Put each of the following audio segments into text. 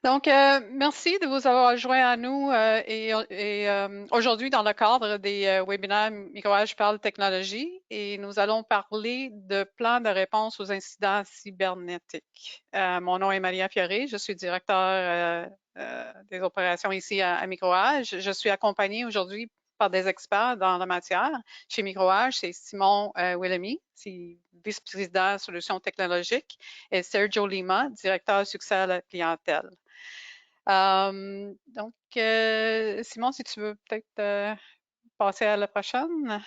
Donc, merci de vous avoir joint à nous aujourd'hui dans le cadre des webinaires Microage parle technologie et nous allons parler de plans de réponse aux incidents cybernétiques. Mon nom est Maria Fioré, je suis directeur des opérations ici à Microage. Je suis accompagnée aujourd'hui par des experts dans la matière. Chez Microage, c'est Simon Willemy, c'est vice-président solutions technologiques, et Sergio Lima, directeur succès à la clientèle. Simon, si tu veux peut-être passer à la prochaine.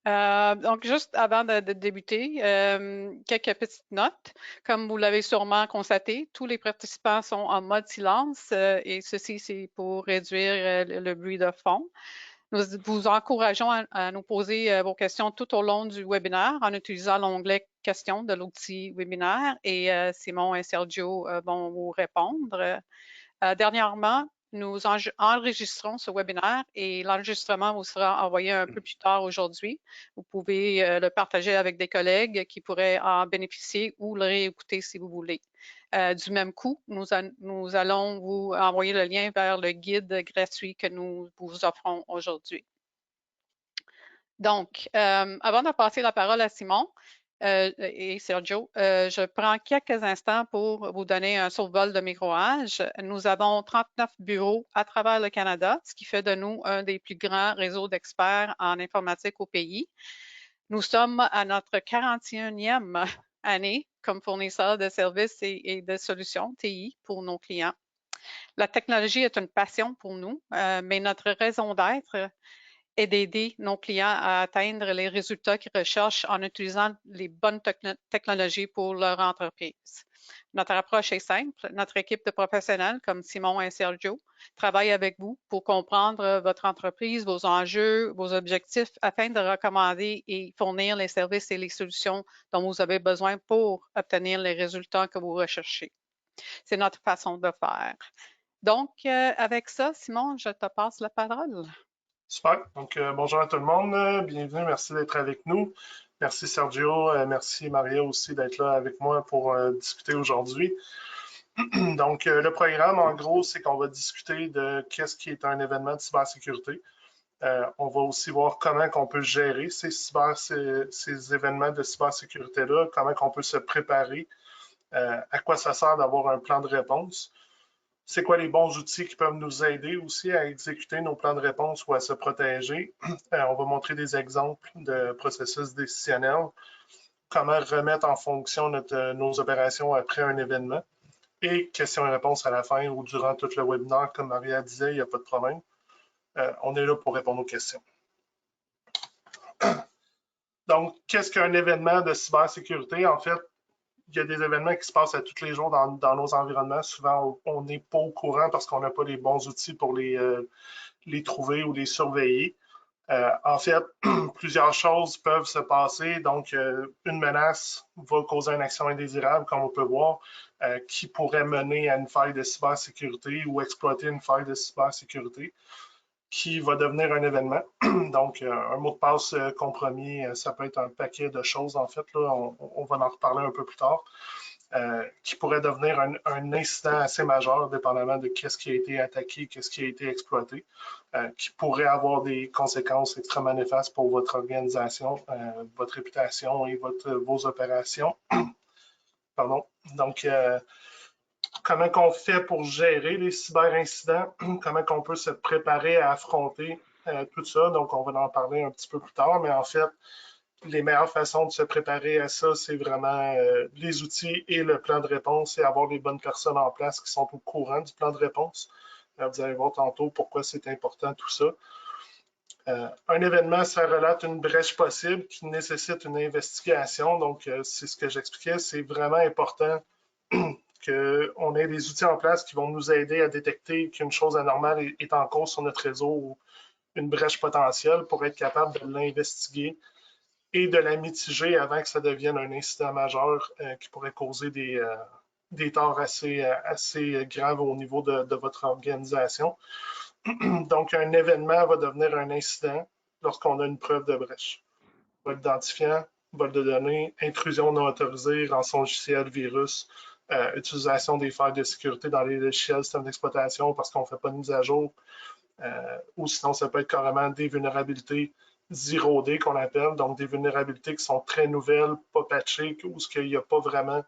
Donc, juste avant de débuter, quelques petites notes. Comme vous l'avez sûrement constaté, tous les participants sont en mode silence et ceci, c'est pour réduire le bruit de fond. Nous vous encourageons à nous poser vos questions tout au long du webinaire en utilisant l'onglet questions de l'outil webinaire et Simon et Sergio vont vous répondre. Dernièrement, nous enregistrons ce webinaire et l'enregistrement vous sera envoyé un peu plus tard aujourd'hui. Vous pouvez le partager avec des collègues qui pourraient en bénéficier ou le réécouter si vous voulez. Du même coup, nous allons vous envoyer le lien vers le guide gratuit que nous vous offrons aujourd'hui. Donc, avant de passer la parole à Simon et Sergio, je prends quelques instants pour vous donner un survol de microage. Nous avons 39 bureaux à travers le Canada, ce qui fait de nous un des plus grands réseaux d'experts en informatique au pays. Nous sommes à notre 41e année comme fournisseur de services et de solutions TI pour nos clients. La technologie est une passion pour nous, mais notre raison d'être est d'aider nos clients à atteindre les résultats qu'ils recherchent en utilisant les bonnes technologies pour leur entreprise. Notre approche est simple. Notre équipe de professionnels, comme Simon et Sergio, travaille avec vous pour comprendre votre entreprise, vos enjeux, vos objectifs, afin de recommander et fournir les services et les solutions dont vous avez besoin pour obtenir les résultats que vous recherchez. C'est notre façon de faire. Donc, avec ça, Simon, je te passe la parole. Super. Donc, bonjour à tout le monde. Bienvenue. Merci d'être avec nous. Merci Sergio. Merci Maria aussi d'être là avec moi pour discuter aujourd'hui. Donc, le programme, en gros, c'est qu'on va discuter de qu'est-ce qui est un événement de cybersécurité. On va aussi voir comment on peut gérer ces événements de cybersécurité-là, comment on peut se préparer, à quoi ça sert d'avoir un plan de réponse. C'est quoi les bons outils qui peuvent nous aider aussi à exécuter nos plans de réponse ou à se protéger. On va montrer des exemples de processus décisionnels, comment remettre en fonction nos opérations après un événement et questions et réponses à la fin ou durant tout le webinaire, comme Maria disait, il n'y a pas de problème. On est là pour répondre aux questions. Donc, qu'est-ce qu'un événement de cybersécurité? En fait, il y a des événements qui se passent à tous les jours dans nos environnements. Souvent, on n'est pas au courant parce qu'on n'a pas les bons outils pour les trouver ou les surveiller. En fait, plusieurs choses peuvent se passer. Donc, une menace va causer une action indésirable, comme on peut voir, qui pourrait mener à une faille de cybersécurité ou exploiter une faille de cybersécurité qui va devenir un événement. Donc, un mot de passe compromis, ça peut être un paquet de choses, en fait. Là, on va en reparler un peu plus tard. Qui pourrait devenir un incident assez majeur, dépendamment de qu'est-ce qui a été attaqué, qu'est-ce qui a été exploité, qui pourrait avoir des conséquences extrêmement néfastes pour votre organisation, votre réputation et vos opérations. Pardon. Donc, comment on fait pour gérer les cyberincidents, comment on peut se préparer à affronter tout ça. Donc, on va en parler un petit peu plus tard, mais en fait, les meilleures façons de se préparer à ça, c'est vraiment les outils et le plan de réponse et avoir les bonnes personnes en place qui sont au courant du plan de réponse. Vous allez voir tantôt pourquoi c'est important tout ça. Un événement, ça relate une brèche possible qui nécessite une investigation. Donc, c'est ce que j'expliquais. C'est vraiment important qu'on ait des outils en place qui vont nous aider à détecter qu'une chose anormale est en cause sur notre réseau ou une brèche potentielle pour être capable de l'investiguer et de la mitiger avant que ça devienne un incident majeur qui pourrait causer des torts assez graves au niveau de votre organisation. Donc, un événement va devenir un incident lorsqu'on a une preuve de brèche. Vol d'identifiant, vol de données, intrusion non autorisée, rançon logiciel, virus, utilisation des failles de sécurité dans les logiciels, systèmes d'exploitation parce qu'on ne fait pas de mise à jour. Ou sinon, ça peut être carrément des vulnérabilités zero day qu'on appelle, donc des vulnérabilités qui sont très nouvelles, pas patchées, où il n'y a pas vraiment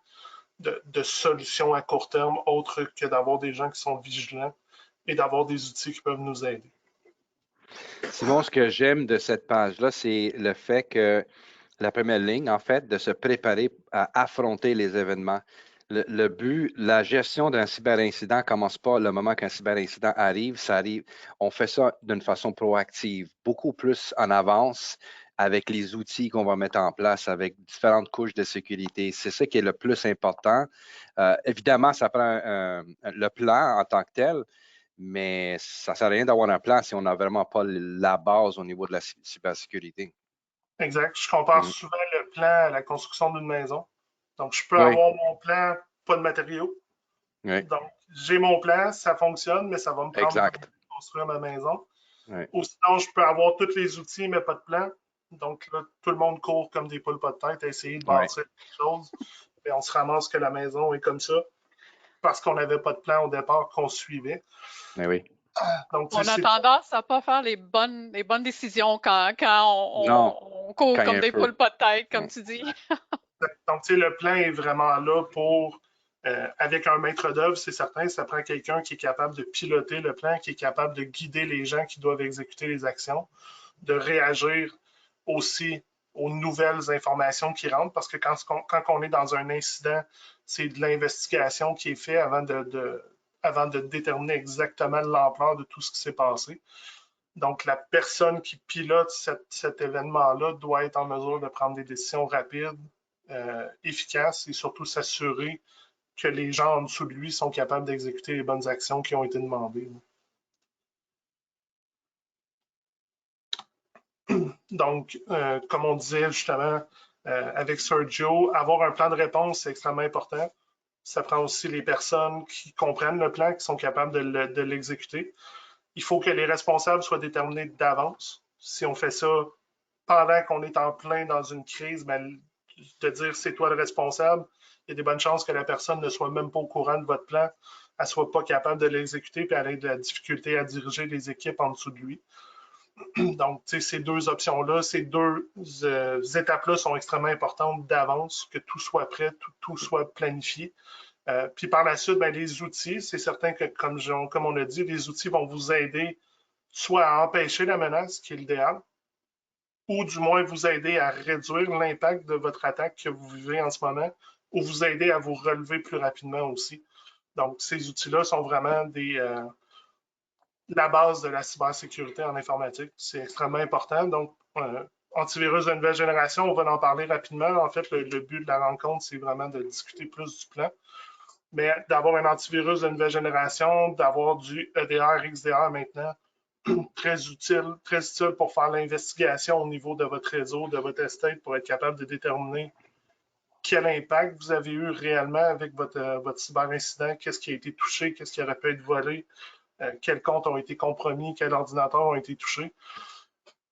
de solution à court terme autre que d'avoir des gens qui sont vigilants et d'avoir des outils qui peuvent nous aider. Simon, ce que j'aime de cette page-là, c'est le fait que la première ligne, en fait, de se préparer à affronter les événements. Le but, la gestion d'un cyberincident ne commence pas le moment qu'un cyberincident arrive, ça arrive. On fait ça d'une façon proactive, beaucoup plus en avance avec les outils qu'on va mettre en place, avec différentes couches de sécurité. C'est ça qui est le plus important. Évidemment, ça prend le plan en tant que tel, mais ça ne sert à rien d'avoir un plan si on n'a vraiment pas la base au niveau de la cybersécurité. Exact. Je compare Mhm. souvent le plan à la construction d'une maison. Donc, je peux Oui, avoir mon plan, pas de matériaux. oui, Donc, j'ai mon plan, ça fonctionne, mais ça va me prendre du temps exact. pour construire ma maison. Oui, Ou sinon, je peux avoir tous les outils, mais pas de plan. Donc, là, tout le monde court comme des poules pas de tête à essayer de oui, bâtir quelque chose. Et on se ramasse que la maison est comme ça parce qu'on n'avait pas de plan au départ qu'on suivait. oui. Donc, tu On sais, a c'est tendance à pas faire les bonnes décisions quand Non, on court quand il y a comme un des feu. poules pas de tête, comme Ouais. tu dis. Donc, tu sais, le plan est vraiment là pour, avec un maître d'œuvre, c'est certain, ça prend quelqu'un qui est capable de piloter le plan, qui est capable de guider les gens qui doivent exécuter les actions, de réagir aussi aux nouvelles informations qui rentrent, parce que quand on est dans un incident, c'est de l'investigation qui est faite avant de déterminer exactement l'ampleur de tout ce qui s'est passé. Donc, la personne qui pilote cet événement-là doit être en mesure de prendre des décisions rapides, efficaces et surtout s'assurer que les gens en dessous de lui sont capables d'exécuter les bonnes actions qui ont été demandées. Donc, comme on disait justement avec Sergio, avoir un plan de réponse, c'est extrêmement important. Ça prend aussi les personnes qui comprennent le plan, qui sont capables de l'exécuter. Il faut que les responsables soient déterminés d'avance. Si on fait ça pendant qu'on est en plein dans une crise, ben, de dire c'est toi le responsable, il y a des bonnes chances que la personne ne soit même pas au courant de votre plan, elle ne soit pas capable de l'exécuter, puis elle ait de la difficulté à diriger les équipes en dessous de lui. Donc, ces deux options-là, ces deux étapes-là sont extrêmement importantes d'avance, que tout soit prêt, tout soit planifié. Puis par la suite, ben, les outils, c'est certain que, comme on a dit, les outils vont vous aider soit à empêcher la menace, qui est l'idéal, ou du moins vous aider à réduire l'impact de votre attaque que vous vivez en ce moment, ou vous aider à vous relever plus rapidement aussi. Donc, ces outils-là sont vraiment la base de la cybersécurité en informatique. C'est extrêmement important. Donc, antivirus de nouvelle génération, on va en parler rapidement. En fait, le but de la rencontre, c'est vraiment de discuter plus du plan. Mais d'avoir un antivirus de nouvelle génération, d'avoir du EDR, XDR maintenant, très utile pour faire l'investigation au niveau de votre réseau, de votre estate, pour être capable de déterminer quel impact vous avez eu réellement avec votre cyberincident, qu'est-ce qui a été touché, qu'est-ce qui aurait pu être volé, quels comptes ont été compromis, quels ordinateurs ont été touchés.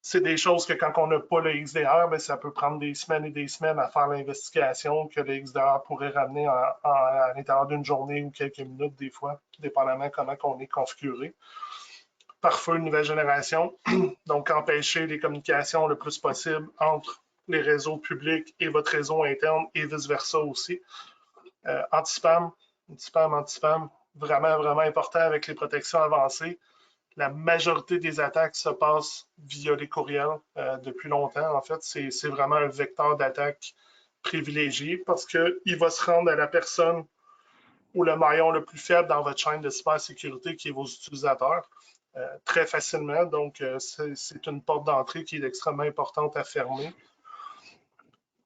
C'est des choses que quand on n'a pas le XDR, ben, ça peut prendre des semaines et des semaines à faire l'investigation que le XDR pourrait ramener à l'intérieur d'une journée ou quelques minutes des fois, dépendamment comment on est configuré. Pare-feu nouvelle génération, donc empêcher les communications le plus possible entre les réseaux publics et votre réseau interne et vice-versa aussi. Anti-spam, anti-spam, vraiment, vraiment important avec les protections avancées. La majorité des attaques se passent via les courriels depuis longtemps. En fait, c'est vraiment un vecteur d'attaque privilégié parce qu'il va se rendre à la personne ou le maillon le plus faible dans votre chaîne de cybersécurité qui est vos utilisateurs très facilement. Donc, c'est une porte d'entrée qui est extrêmement importante à fermer.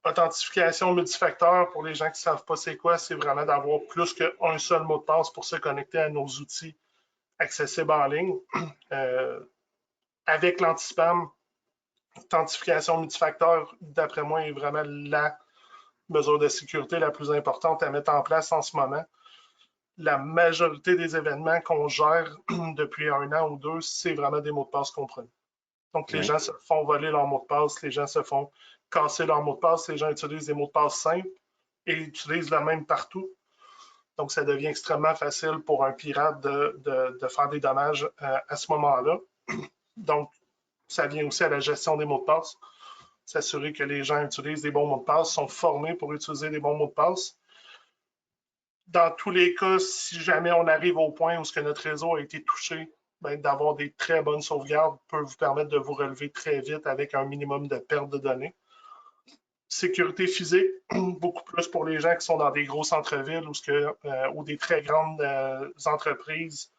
Authentification multifacteur, pour les gens qui ne savent pas c'est quoi, c'est vraiment d'avoir plus qu'un seul mot de passe pour se connecter à nos outils accessibles en ligne. Avec l'anti-spam, authentification multifacteur, d'après moi, est vraiment la mesure de sécurité la plus importante à mettre en place en ce moment. La majorité des événements qu'on gère depuis un an ou deux, c'est vraiment des mots de passe compromis. Donc, les gens se font voler leurs mots de passe, les gens se font casser leurs mots de passe, les gens utilisent des mots de passe simples et utilisent le même partout. Donc, ça devient extrêmement facile pour un pirate de faire des dommages à ce moment-là. Donc, ça vient aussi à la gestion des mots de passe. S'assurer que les gens utilisent des bons mots de passe, sont formés pour utiliser des bons mots de passe. Dans tous les cas, si jamais on arrive au point où ce que notre réseau a été touché, ben, d'avoir des très bonnes sauvegardes peut vous permettre de vous relever très vite avec un minimum de perte de données. Sécurité physique, beaucoup plus pour les gens qui sont dans des gros centres-villes ou des très grandes entreprises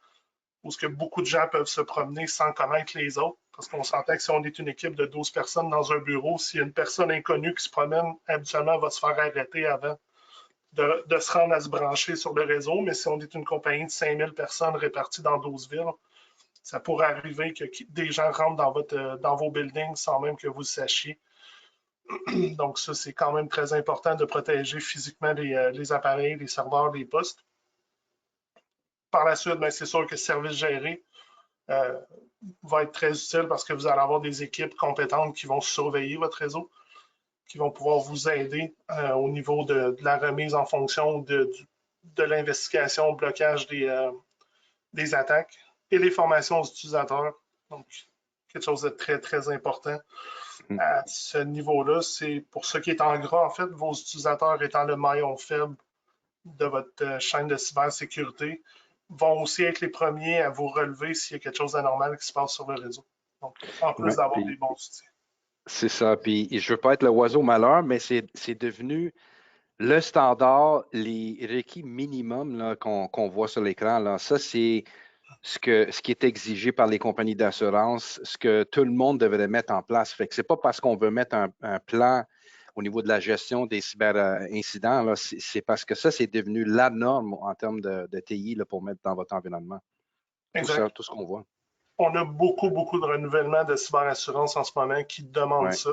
où ce que beaucoup de gens peuvent se promener sans connaître les autres. Parce qu'on s'entend que si on est une équipe de 12 personnes dans un bureau, s'il y a une personne inconnue qui se promène, habituellement, elle va se faire arrêter avant de se rendre à se brancher sur le réseau. Mais si on est une compagnie de 5000 personnes réparties dans 12 villes, ça pourrait arriver que des gens rentrent dans vos buildings sans même que vous le sachiez. Donc ça, c'est quand même très important de protéger physiquement les appareils, les serveurs, les postes. Par la suite, c'est sûr que le service géré va être très utile parce que vous allez avoir des équipes compétentes qui vont surveiller votre réseau, qui vont pouvoir vous aider au niveau de la remise en fonction de l'investigation, au blocage des attaques et les formations aux utilisateurs. Donc, quelque chose de très, très important. À ce niveau-là, c'est pour ce qui est en gras, en fait, vos utilisateurs étant le maillon faible de votre chaîne de cybersécurité, vont aussi être les premiers à vous relever s'il y a quelque chose d'anormal qui se passe sur le réseau. Donc, en plus d'avoir des bons outils. C'est ça. Puis, je veux pas être le oiseau malheur, mais c'est devenu le standard, les requis minimums qu'on voit sur l'écran. Ça, c'est ce qui est exigé par les compagnies d'assurance, ce que tout le monde devrait mettre en place. Fait que c'est pas parce qu'on veut mettre un plan au niveau de la gestion des cyber-incidents, c'est parce que ça, c'est devenu la norme en termes de TI là, pour mettre dans votre environnement. Exact. Tout ce qu'on voit. On a beaucoup, beaucoup de renouvellement de cyberassurance en ce moment qui demandent ça.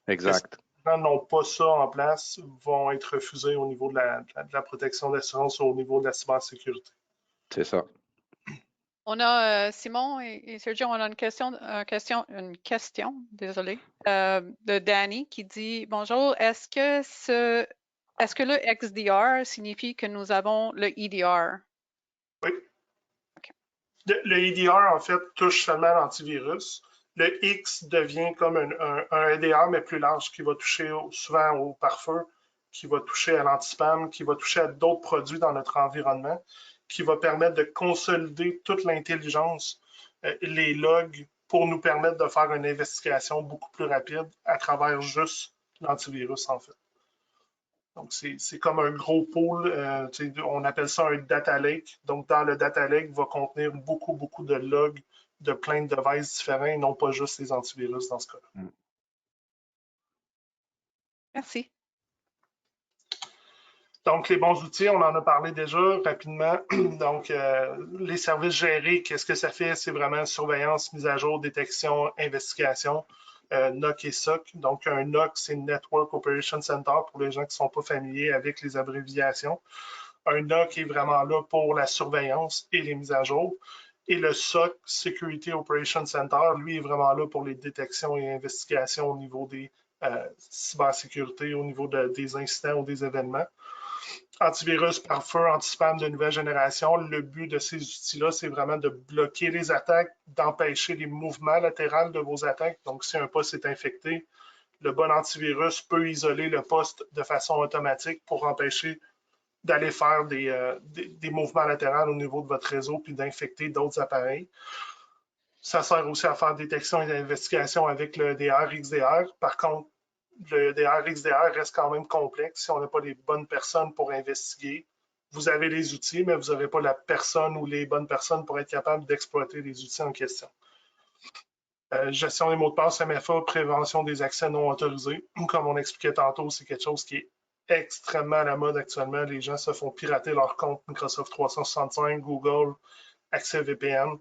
Exact. Si les gens n'ont pas ça en place, vont être refusés au niveau de la protection d'assurance ou au niveau de la cybersécurité. C'est ça. On a Simon et Sergio, on a une question, désolé, de Danny qui dit bonjour, est-ce que le XDR signifie que nous avons le EDR? Oui. Okay. Le EDR, en fait, touche seulement l'antivirus. Le X devient comme un EDR, mais plus large, qui va toucher souvent au pare-feu, qui va toucher à l'anti-spam, qui va toucher à d'autres produits dans notre environnement, qui va permettre de consolider toute l'intelligence, les logs, pour nous permettre de faire une investigation beaucoup plus rapide à travers juste l'antivirus, en fait. Donc, c'est comme un gros pool. On appelle ça un data lake. Donc, dans le data lake, va contenir beaucoup, beaucoup de logs de plein de devices différents et non pas juste les antivirus dans ce cas-là. Merci. Donc, les bons outils, on en a parlé déjà rapidement. Donc, les services gérés, qu'est-ce que ça fait? C'est vraiment surveillance, mise à jour, détection, investigation, NOC et SOC. Donc, un NOC, c'est Network Operations Center pour les gens qui ne sont pas familiers avec les abréviations. Un NOC est vraiment là pour la surveillance et les mises à jour. Et le SOC, Security Operations Center, lui, est vraiment là pour les détections et investigations au niveau des cybersécurité, au niveau des incidents ou des événements. Antivirus, pare-feu, anti-spam de nouvelle génération. Le but de ces outils-là, c'est vraiment de bloquer les attaques, d'empêcher les mouvements latéraux de vos attaques. Donc, si un poste est infecté, le bon antivirus peut isoler le poste de façon automatique pour empêcher d'aller faire des mouvements latéraux au niveau de votre réseau puis d'infecter d'autres appareils. Ça sert aussi à faire détection et investigation avec le EDR, XDR. Par contre, le EDR, XDR reste quand même complexe si on n'a pas les bonnes personnes pour investiguer. Vous avez les outils, mais vous n'aurez pas la personne ou les bonnes personnes pour être capable d'exploiter les outils en question. Gestion des mots de passe, MFA, prévention des accès non autorisés. Comme on expliquait tantôt, c'est quelque chose qui est extrêmement à la mode actuellement. Les gens se font pirater leur compte Microsoft 365, Google, accès VPN.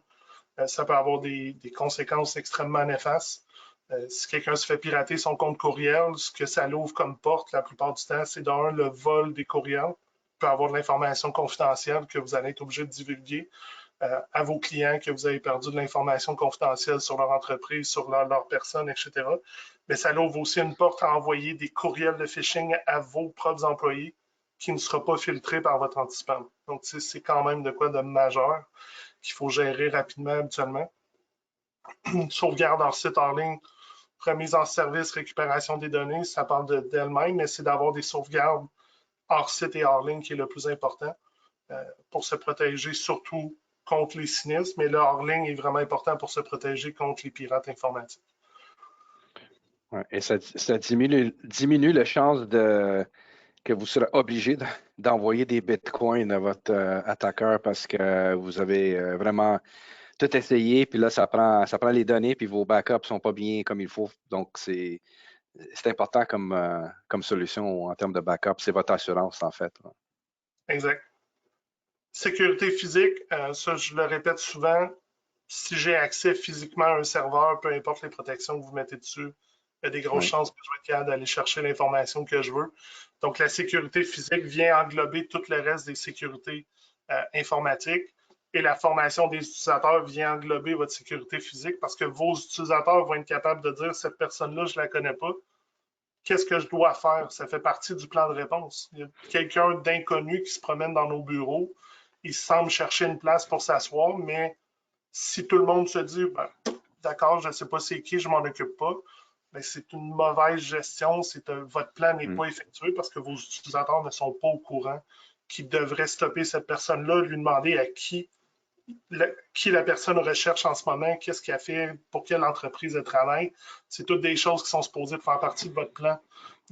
Ça peut avoir des conséquences extrêmement néfastes. Si quelqu'un se fait pirater son compte courriel, ce que ça l'ouvre comme porte la plupart du temps, c'est d'un, le vol des courriels. Il peut avoir de l'information confidentielle que vous allez être obligé de divulguer à vos clients, que vous avez perdu de l'information confidentielle sur leur entreprise, sur leur personne, etc. Mais ça l'ouvre aussi une porte à envoyer des courriels de phishing à vos propres employés qui ne sera pas filtré par votre anti-spam. Donc, c'est quand même de quoi de majeur qu'il faut gérer rapidement habituellement. Sauvegarde hors site hors ligne, remise en service, récupération des données, ça parle d'elle-même, mais c'est d'avoir des sauvegardes hors site et hors ligne qui est le plus important pour se protéger surtout contre les sinistres, mais le hors ligne est vraiment important pour se protéger contre les pirates informatiques. Ouais, et ça diminue la chance que vous serez obligé d'envoyer des bitcoins à votre attaqueur parce que vous avez vraiment tout essayé, puis là, ça prend les données, puis vos backups ne sont pas bien comme il faut. Donc, c'est important comme solution en termes de backup. C'est votre assurance, en fait. Exact. Sécurité physique, ça, je le répète souvent, si j'ai accès physiquement à un serveur, peu importe les protections que vous mettez dessus, il y a des grosses chances que je vais être capable d'aller chercher l'information que je veux. Donc, la sécurité physique vient englober tout le reste des sécurités informatiques et la formation des utilisateurs vient englober votre sécurité physique parce que vos utilisateurs vont être capables de dire cette personne-là, je ne la connais pas. Qu'est-ce que je dois faire? Ça fait partie du plan de réponse. Il y a quelqu'un d'inconnu qui se promène dans nos bureaux. Il semble chercher une place pour s'asseoir, mais si tout le monde se dit ben, d'accord, je ne sais pas c'est qui, je ne m'en occupe pas, ben, c'est une mauvaise gestion, votre plan n'est pas effectué parce que vos utilisateurs ne sont pas au courant qui devraient stopper cette personne-là, lui demander à qui la personne recherche en ce moment, qu'est-ce qu'elle fait, pour quelle entreprise elle travaille. C'est toutes des choses qui sont supposées faire partie de votre plan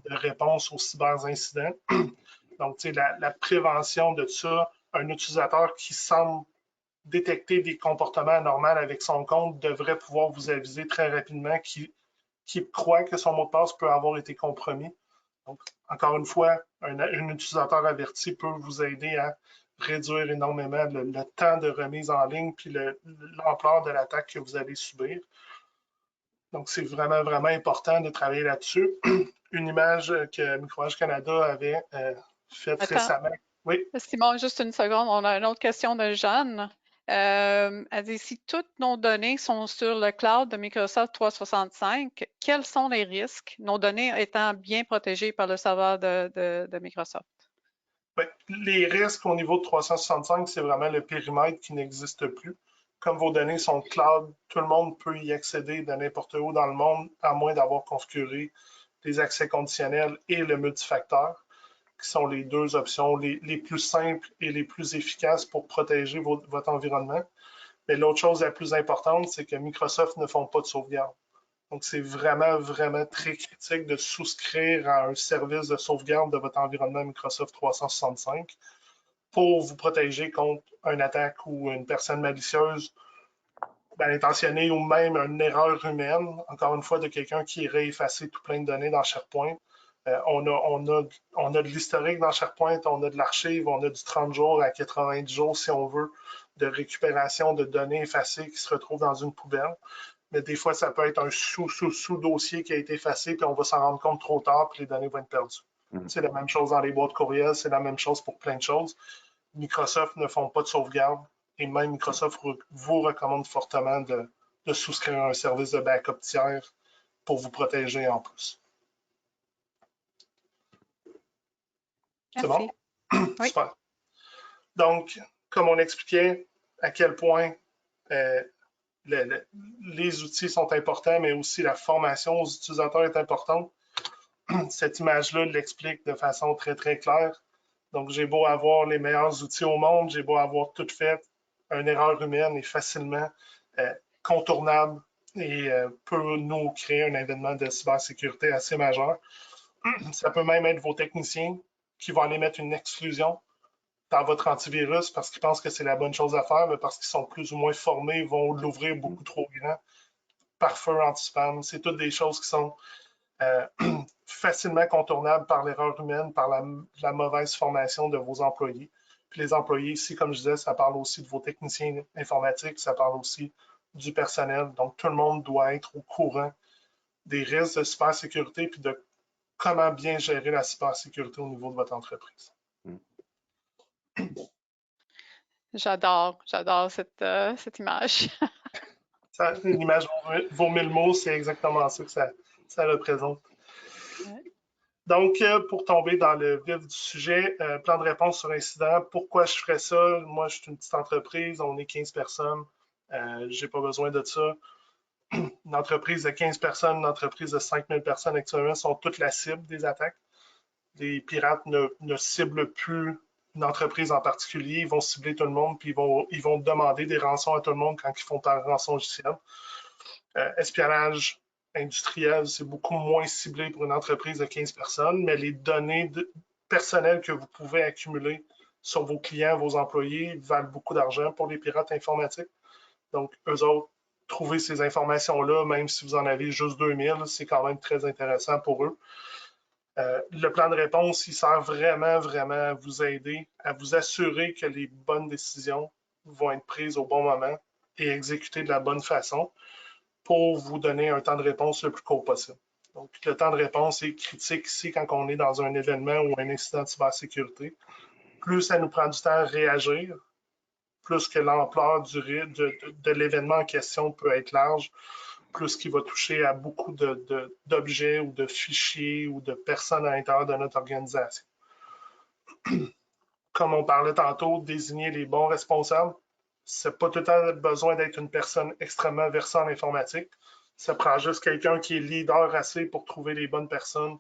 de réponse aux cyberincidents. Donc, la prévention de ça, un utilisateur qui semble détecter des comportements anormaux avec son compte devrait pouvoir vous aviser très rapidement qu'il croit que son mot de passe peut avoir été compromis. Donc, encore une fois, un utilisateur averti peut vous aider à réduire énormément le temps de remise en ligne puis l'ampleur de l'attaque que vous allez subir. Donc, c'est vraiment, vraiment important de travailler là-dessus. Une image que Microage Canada avait faite récemment. Oui. Simon, juste une seconde. On a une autre question de Jeanne. Elle dit, si toutes nos données sont sur le cloud de Microsoft 365, quels sont les risques, nos données étant bien protégées par le serveur de Microsoft? Bien, les risques au niveau de 365, c'est vraiment le périmètre qui n'existe plus. Comme vos données sont cloud, tout le monde peut y accéder de n'importe où dans le monde, à moins d'avoir configuré les accès conditionnels et le multifacteur, qui sont les deux options les plus simples et les plus efficaces pour protéger votre environnement. Mais l'autre chose la plus importante, c'est que Microsoft ne font pas de sauvegarde. Donc, c'est vraiment, vraiment très critique de souscrire à un service de sauvegarde de votre environnement Microsoft 365 pour vous protéger contre une attaque ou une personne malicieuse, mal intentionnée ou même une erreur humaine, encore une fois, de quelqu'un qui irait effacer tout plein de données dans SharePoint. On a de l'historique dans SharePoint, on a de l'archive, on a du 30 jours à 90 jours, si on veut, de récupération de données effacées qui se retrouvent dans une poubelle. Mais des fois, ça peut être un sous-dossier qui a été effacé, puis on va s'en rendre compte trop tard, puis les données vont être perdues. C'est la même chose dans les boîtes courriels, c'est la même chose pour plein de choses. Microsoft ne font pas de sauvegarde, et même Microsoft vous recommande fortement de souscrire à un service de backup tiers pour vous protéger en plus. C'est bon? Oui. Super. Donc, comme on expliquait, à quel point les outils sont importants, mais aussi la formation aux utilisateurs est importante. Cette image-là l'explique de façon très, très claire. Donc, j'ai beau avoir les meilleurs outils au monde, j'ai beau avoir tout fait, une erreur humaine est facilement contournable et peut nous créer un événement de cybersécurité assez majeur. Ça peut même être vos techniciens qui vont aller mettre une exclusion dans votre antivirus parce qu'ils pensent que c'est la bonne chose à faire, mais parce qu'ils sont plus ou moins formés, ils vont l'ouvrir beaucoup trop grand. Pare-feu anti-spam, c'est toutes des choses qui sont facilement contournables par l'erreur humaine, par la mauvaise formation de vos employés. Puis les employés ici, comme je disais, ça parle aussi de vos techniciens informatiques, ça parle aussi du personnel. Donc, tout le monde doit être au courant des risques de cybersécurité puis de comment bien gérer la cybersécurité au niveau de votre entreprise. J'adore cette image. Une image vaut 1000 mots, c'est exactement ça que ça représente. Donc, pour tomber dans le vif du sujet, plan de réponse sur incident. Pourquoi je ferais ça? Moi, je suis une petite entreprise, on est 15 personnes. Je n'ai pas besoin de ça. Une entreprise de 15 personnes, une entreprise de 5000 personnes actuellement sont toutes la cible des attaques. Les pirates ne ciblent plus une entreprise en particulier, ils vont cibler tout le monde, puis ils vont demander des rançons à tout le monde quand ils font par rançon logicielle. Espionnage industriel, c'est beaucoup moins ciblé pour une entreprise de 15 personnes, mais les données personnelles que vous pouvez accumuler sur vos clients, vos employés, valent beaucoup d'argent pour les pirates informatiques. Donc, eux autres, trouver ces informations-là, même si vous en avez juste 2000, c'est quand même très intéressant pour eux. Le plan de réponse, il sert vraiment, vraiment à vous aider, à vous assurer que les bonnes décisions vont être prises au bon moment et exécutées de la bonne façon pour vous donner un temps de réponse le plus court possible. Donc, le temps de réponse est critique ici quand on est dans un événement ou un incident de cybersécurité. Plus ça nous prend du temps à réagir, plus que l'ampleur de l'événement en question peut être large, plus qu'il va toucher à beaucoup d'objets ou de fichiers ou de personnes à l'intérieur de notre organisation. Comme on parlait tantôt, désigner les bons responsables, c'est pas tout le temps besoin d'être une personne extrêmement versée en informatique. Ça prend juste quelqu'un qui est leader assez pour trouver les bonnes personnes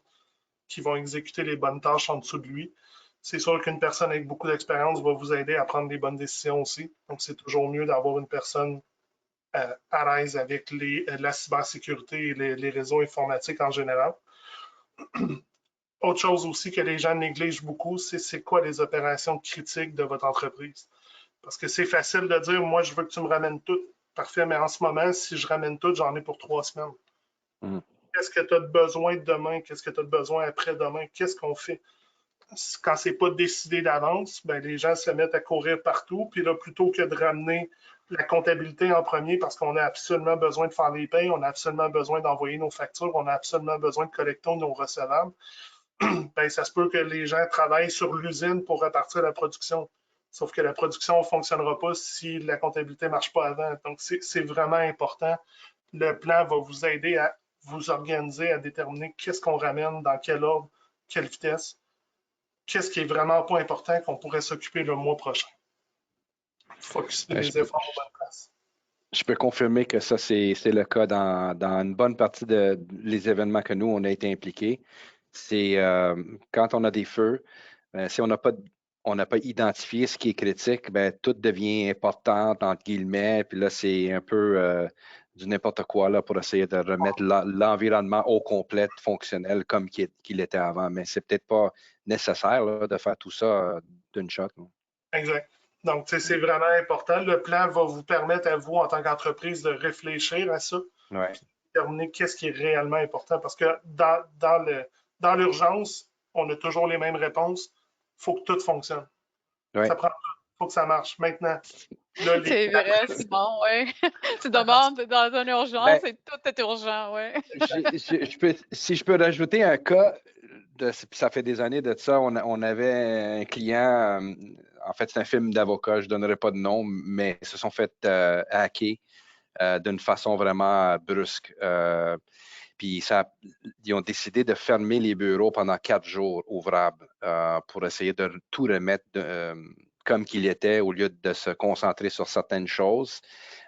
qui vont exécuter les bonnes tâches en dessous de lui. C'est sûr qu'une personne avec beaucoup d'expérience va vous aider à prendre les bonnes décisions aussi. Donc, c'est toujours mieux d'avoir une personne à l'aise avec la cybersécurité et les réseaux informatiques en général. Autre chose aussi que les gens négligent beaucoup, c'est quoi les opérations critiques de votre entreprise. Parce que c'est facile de dire, moi, je veux que tu me ramènes tout. Parfait, mais en ce moment, si je ramène tout, j'en ai pour 3 semaines. Qu'est-ce que tu as besoin demain? Qu'est-ce que tu as besoin après-demain? Qu'est-ce qu'on fait? Quand c'est pas décidé d'avance, ben, les gens se mettent à courir partout. Puis là, plutôt que de ramener la comptabilité en premier parce qu'on a absolument besoin de faire les payes, on a absolument besoin d'envoyer nos factures, on a absolument besoin de collecter nos recevables, ben, ça se peut que les gens travaillent sur l'usine pour repartir la production. Sauf que la production ne fonctionnera pas si la comptabilité ne marche pas avant. Donc, c'est vraiment important. Le plan va vous aider à vous organiser, à déterminer qu'est-ce qu'on ramène, dans quel ordre, quelle vitesse, qu'est-ce qui est vraiment pas important qu'on pourrait s'occuper le mois prochain. Focuser les efforts aux bonnes places. Je peux confirmer que ça, c'est le cas dans une bonne partie des événements que nous, on a été impliqués. C'est quand on a des feux, si on n'a pas identifié ce qui est critique, ben, tout devient important, entre guillemets, puis là, c'est un peu du n'importe quoi là, pour essayer de remettre l'environnement au complet fonctionnel comme qu'il était avant. Mais c'est peut-être pas nécessaire là, de faire tout ça d'une shot. Là. Exact. Donc, c'est vraiment important. Le plan va vous permettre à vous, en tant qu'entreprise, de réfléchir à ça, Ouais. puis de déterminer qu'est-ce qui est réellement important. Parce que dans l'urgence, on a toujours les mêmes réponses. Il faut que tout fonctionne. Ouais. Ça prend tout. Il faut que ça marche. Maintenant, là, c'est vrai, Simon, oui. Tu demandes dans une urgence et tout est urgent, oui. Si je peux rajouter un cas, ça fait des années de ça, on avait un client, en fait, c'est un film d'avocat, je ne donnerai pas de nom, mais ils se sont fait hacker d'une façon vraiment brusque. Puis ils ont décidé de fermer les bureaux pendant 4 jours ouvrables pour essayer de tout remettre comme qu'il était au lieu de se concentrer sur certaines choses.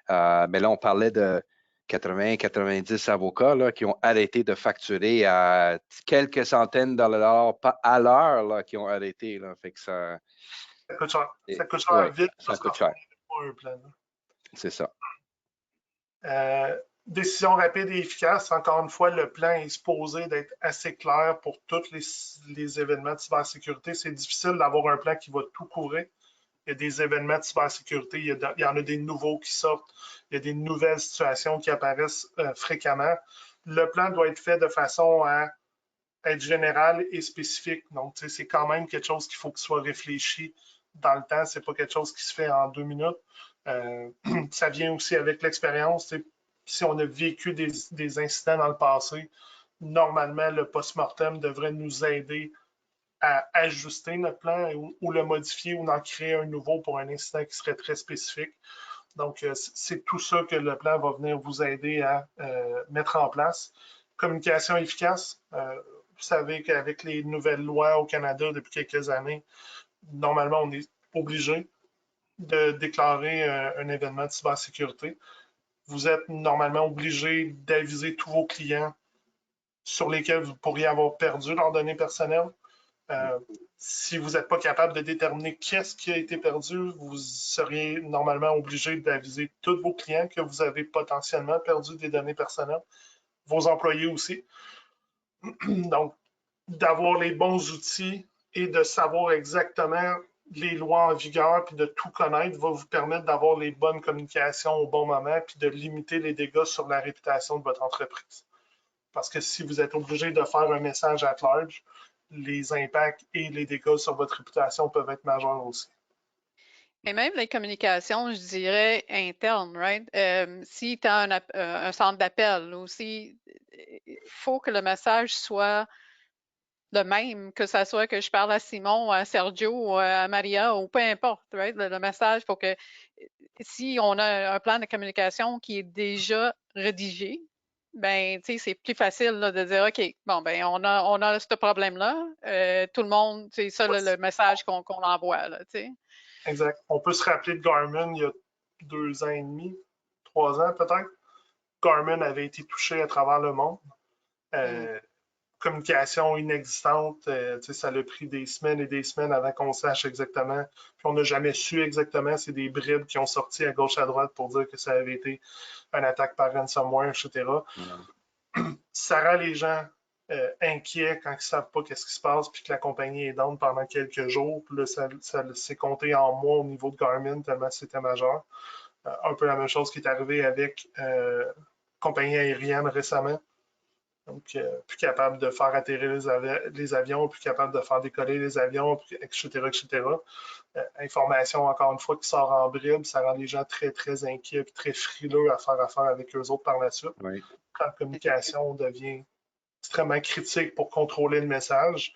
Mais là, on parlait de 80-90 avocats là, qui ont arrêté de facturer à quelques centaines de dollars à l'heure qui ont arrêté. Là. Fait que ça coûte cher. Ça coûte cher vite. Ça coûte cher. C'est ça. Décision rapide et efficace. Encore une fois, le plan est supposé d'être assez clair pour tous les événements de cybersécurité. C'est difficile d'avoir un plan qui va tout couvrir. Il y a des événements de cybersécurité, il y en a des nouveaux qui sortent, il y a des nouvelles situations qui apparaissent fréquemment. Le plan doit être fait de façon à être général et spécifique. Donc, c'est quand même quelque chose qu'il faut que soit réfléchi dans le temps. C'est pas quelque chose qui se fait en 2 minutes. Ça vient aussi avec l'expérience. Si on a vécu des incidents dans le passé, normalement, le post-mortem devrait nous aider à ajuster notre plan ou le modifier ou en créer un nouveau pour un incident qui serait très spécifique. Donc, c'est tout ça que le plan va venir vous aider à mettre en place. Communication efficace. savez qu'avec les nouvelles lois au Canada depuis quelques années, normalement, on est obligé de déclarer un événement de cybersécurité. Vous êtes normalement obligé d'aviser tous vos clients sur lesquels vous pourriez avoir perdu leurs données personnelles. Si vous n'êtes pas capable de déterminer qu'est-ce qui a été perdu, vous seriez normalement obligé d'aviser tous vos clients que vous avez potentiellement perdu des données personnelles, vos employés aussi. Donc, d'avoir les bons outils et de savoir exactement les lois en vigueur puis de tout connaître va vous permettre d'avoir les bonnes communications au bon moment puis de limiter les dégâts sur la réputation de votre entreprise. Parce que si vous êtes obligé de faire un message at large, les impacts et les dégâts sur votre réputation peuvent être majeurs aussi. Et même les communications, je dirais, internes, right? Si tu as un centre d'appel ou si il faut que le message soit le même, que ça soit que je parle à Simon, à Sergio, ou à Maria, ou peu importe, right? Le message, faut que si on a un plan de communication qui est déjà rédigé, ben, tu sais, c'est plus facile là, de dire, OK, bon, ben, on a ce problème-là. Tout le monde, c'est ça le message qu'on envoie, là, tu sais. Exact. On peut se rappeler de Garmin il y a 2 ans et demi, 3 ans peut-être. Garmin avait été touché à travers le monde. Communication inexistante, ça a pris des semaines et des semaines avant qu'on sache exactement. Puis on n'a jamais su exactement. C'est des bribes qui ont sorti à gauche à droite pour dire que ça avait été une attaque par ransomware, etc. Ça rend les gens inquiets quand ils ne savent pas qu'est-ce qui se passe puis que la compagnie est down pendant quelques jours. Puis là, ça s'est compté en mois au niveau de Garmin tellement c'était majeur. Un peu la même chose qui est arrivé avec compagnie aérienne récemment. Donc, plus capable de faire atterrir les avions, plus capable de faire décoller les avions, etc., etc. Information, encore une fois, qui sort en bribes, ça rend les gens très, très inquiets et très frileux à faire affaire avec eux autres par la suite. Oui. Quand la communication devient extrêmement critique pour contrôler le message,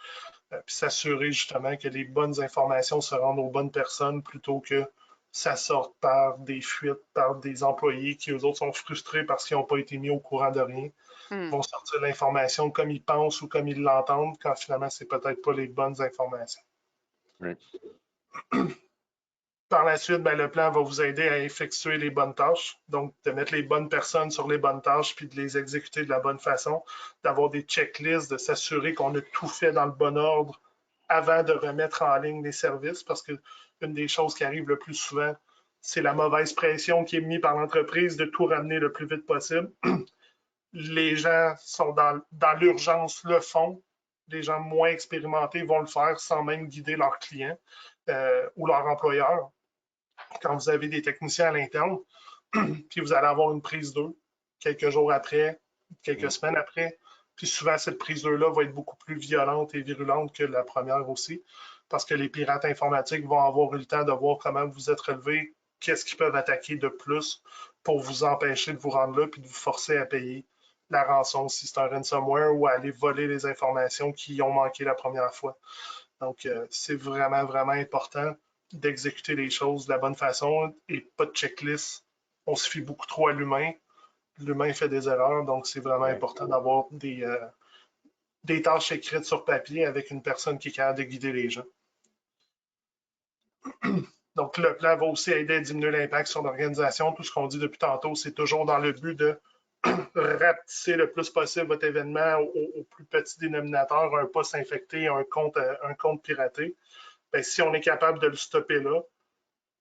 puis s'assurer justement que les bonnes informations se rendent aux bonnes personnes plutôt que ça sorte par des fuites, par des employés qui, eux autres, sont frustrés parce qu'ils n'ont pas été mis au courant de rien. Vont sortir l'information comme ils pensent ou comme ils l'entendent, quand finalement, c'est peut-être pas les bonnes informations. Oui. Par la suite, ben, le plan va vous aider à effectuer les bonnes tâches, donc de mettre les bonnes personnes sur les bonnes tâches puis de les exécuter de la bonne façon, d'avoir des checklists, de s'assurer qu'on a tout fait dans le bon ordre avant de remettre en ligne les services, parce que une des choses qui arrive le plus souvent, c'est la mauvaise pression qui est mise par l'entreprise de tout ramener le plus vite possible. Les gens sont dans l'urgence, le font. Les gens moins expérimentés vont le faire sans même guider leurs clients ou leur employeur. Quand vous avez des techniciens à l'interne, puis vous allez avoir une prise d'eux quelques jours après, quelques semaines après, puis souvent cette prise d'eux-là va être beaucoup plus violente et virulente que la première aussi, parce que les pirates informatiques vont avoir eu le temps de voir comment vous êtes relevé, qu'est-ce qu'ils peuvent attaquer de plus pour vous empêcher de vous rendre là, puis de vous forcer à payer la rançon si c'est un ransomware ou à aller voler les informations qui ont manqué la première fois. Donc, c'est vraiment, vraiment important d'exécuter les choses de la bonne façon et pas de checklist. On se fie beaucoup trop à l'humain. L'humain fait des erreurs, donc c'est vraiment important d'avoir des tâches écrites sur papier avec une personne qui est capable de guider les gens. Donc, le plan va aussi aider à diminuer l'impact sur l'organisation. Tout ce qu'on dit depuis tantôt, c'est toujours dans le but de rapetisser le plus possible votre événement au plus petit dénominateur, un poste infecté, un compte piraté. Bien, si on est capable de le stopper là,